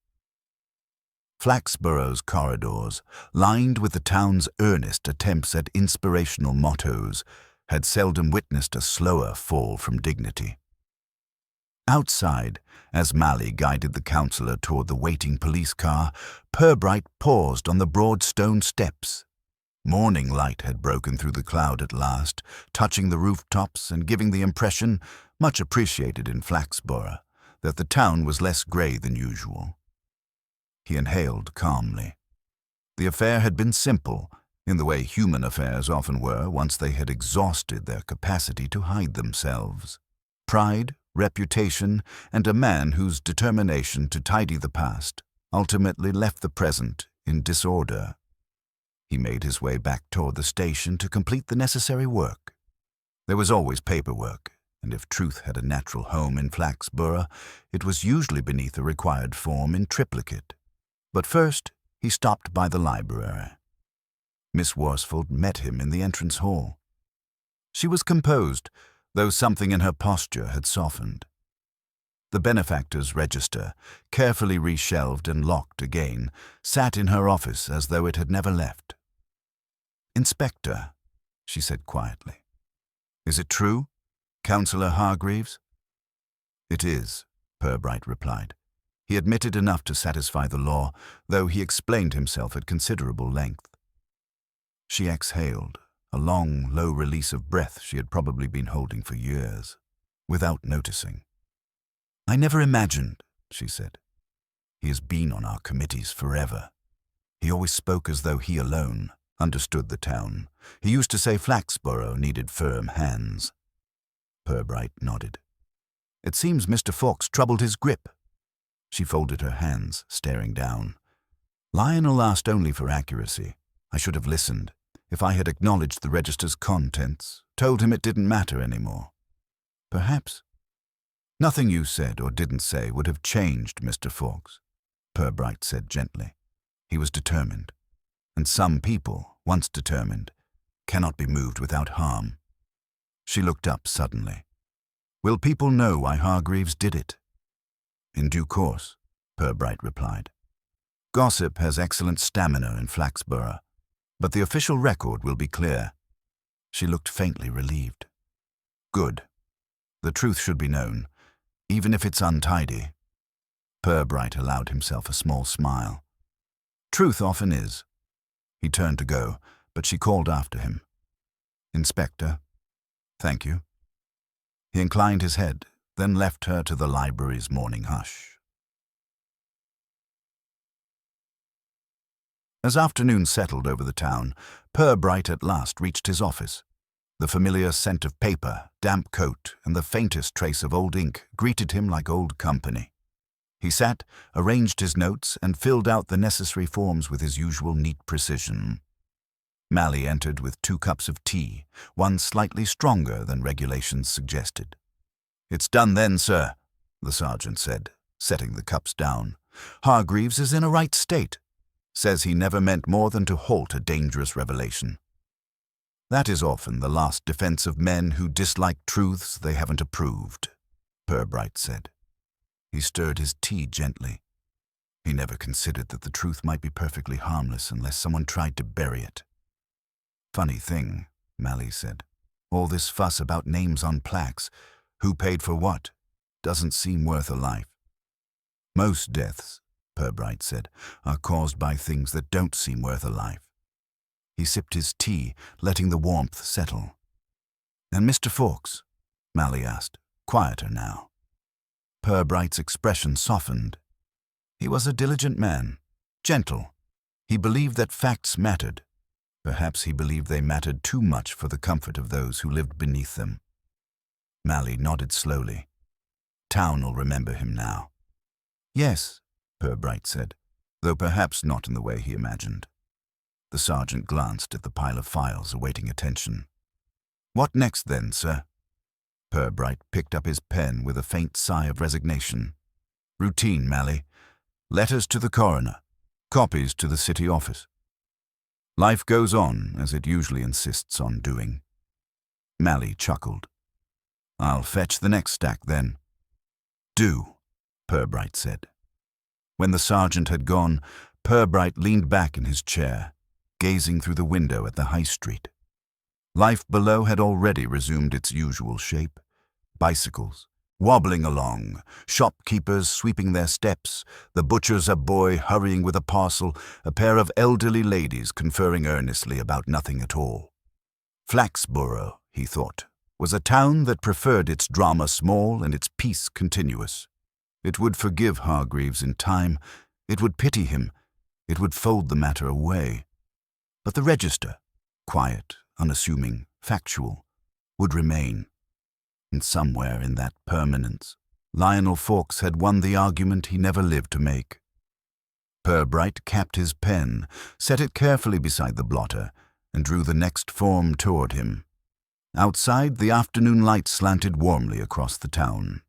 Flaxborough's corridors, lined with the town's earnest attempts at inspirational mottos, had seldom witnessed a slower fall from dignity. Outside, as Mally guided the counsellor toward the waiting police car, Purbright paused on the broad stone steps. Morning light had broken through the cloud at last, touching the rooftops and giving the impression, much appreciated in Flaxborough, that the town was less grey than usual. He inhaled calmly. The affair had been simple, in the way human affairs often were once they had exhausted their capacity to hide themselves. Pride, reputation, and a man whose determination to tidy the past ultimately left the present in disorder. He made his way back toward the station to complete the necessary work. There was always paperwork, and if truth had a natural home in Flaxborough, it was usually beneath a required form in triplicate. But first, he stopped by the library. Miss Worsfold met him in the entrance hall. She was composed, though something in her posture had softened. The benefactor's register, carefully reshelved and locked again, sat in her office as though it had never left. "Inspector," she said quietly. "Is it true, Councillor Hargreaves?" "It is," Purbright replied. He admitted enough to satisfy the law, though he explained himself at considerable length. She exhaled, a long, low release of breath she had probably been holding for years, without noticing. "I never imagined," she said. "He has been on our committees forever. He always spoke as though he alone understood the town. He used to say Flaxborough needed firm hands." Purbright nodded. "It seems Mr. Fawkes troubled his grip." She folded her hands, staring down. "Lionel asked only for accuracy. I should have listened. If I had acknowledged the register's contents, told him it didn't matter anymore. Perhaps. Nothing you said or didn't say would have changed Mr. Fawkes," Purbright said gently. He was determined. And some people, once determined, cannot be moved without harm. She looked up suddenly. "Will people know why Hargreaves did it?" "In due course," Purbright replied. "Gossip has excellent stamina in Flaxborough, but the official record will be clear." She looked faintly relieved. "Good. The truth should be known, even if it's untidy." Purbright allowed himself a small smile. "Truth often is." He turned to go, but she called after him. "Inspector." "Thank you." He inclined his head, then left her to the library's morning hush. As afternoon settled over the town, Purbright at last reached his office. The familiar scent of paper, damp coat, and the faintest trace of old ink greeted him like old company. He sat, arranged his notes, and filled out the necessary forms with his usual neat precision. Mally entered with 2 cups of tea, one slightly stronger than regulations suggested. "It's done then, sir," the sergeant said, setting the cups down. "Hargreaves is in a right state. Says he never meant more than to halt a dangerous revelation. That is often the last defense of men who dislike truths they haven't approved," Purbright said. He stirred his tea gently. He never considered that the truth might be perfectly harmless unless someone tried to bury it. "Funny thing," Mally said. "All this fuss about names on plaques, who paid for what, doesn't seem worth a life." "Most deaths," Purbright said, "are caused by things that don't seem worth a life." He sipped his tea, letting the warmth settle. "And Mr. Fawkes?" Mally asked, quieter now. Purbright's expression softened. He was a diligent man, gentle. He believed that facts mattered. Perhaps he believed they mattered too much for the comfort of those who lived beneath them. Mally nodded slowly. "Town'll remember him now." "Yes," Purbright said, though perhaps not in the way he imagined. The sergeant glanced at the pile of files awaiting attention. "What next then, sir?" Purbright picked up his pen with a faint sigh of resignation. "Routine, Mally. Letters to the coroner. Copies to the city office. Life goes on as it usually insists on doing." Mally chuckled. "I'll fetch the next stack then." "Do," Purbright said. When the sergeant had gone, Purbright leaned back in his chair, gazing through the window at the high street. Life below had already resumed its usual shape. Bicycles, wobbling along, shopkeepers sweeping their steps, the butcher's a boy hurrying with a parcel, a pair of elderly ladies conferring earnestly about nothing at all. Flaxborough, he thought, was a town that preferred its drama small and its peace continuous. It would forgive Hargreaves in time, it would pity him, it would fold the matter away. But the register, quiet, unassuming, factual, would remain. And somewhere in that permanence, Lionel Fawkes had won the argument he never lived to make. Purbright capped his pen, set it carefully beside the blotter, and drew the next form toward him. Outside, the afternoon light slanted warmly across the town.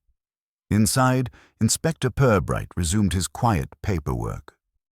Inside, Inspector Purbright resumed his quiet paperwork.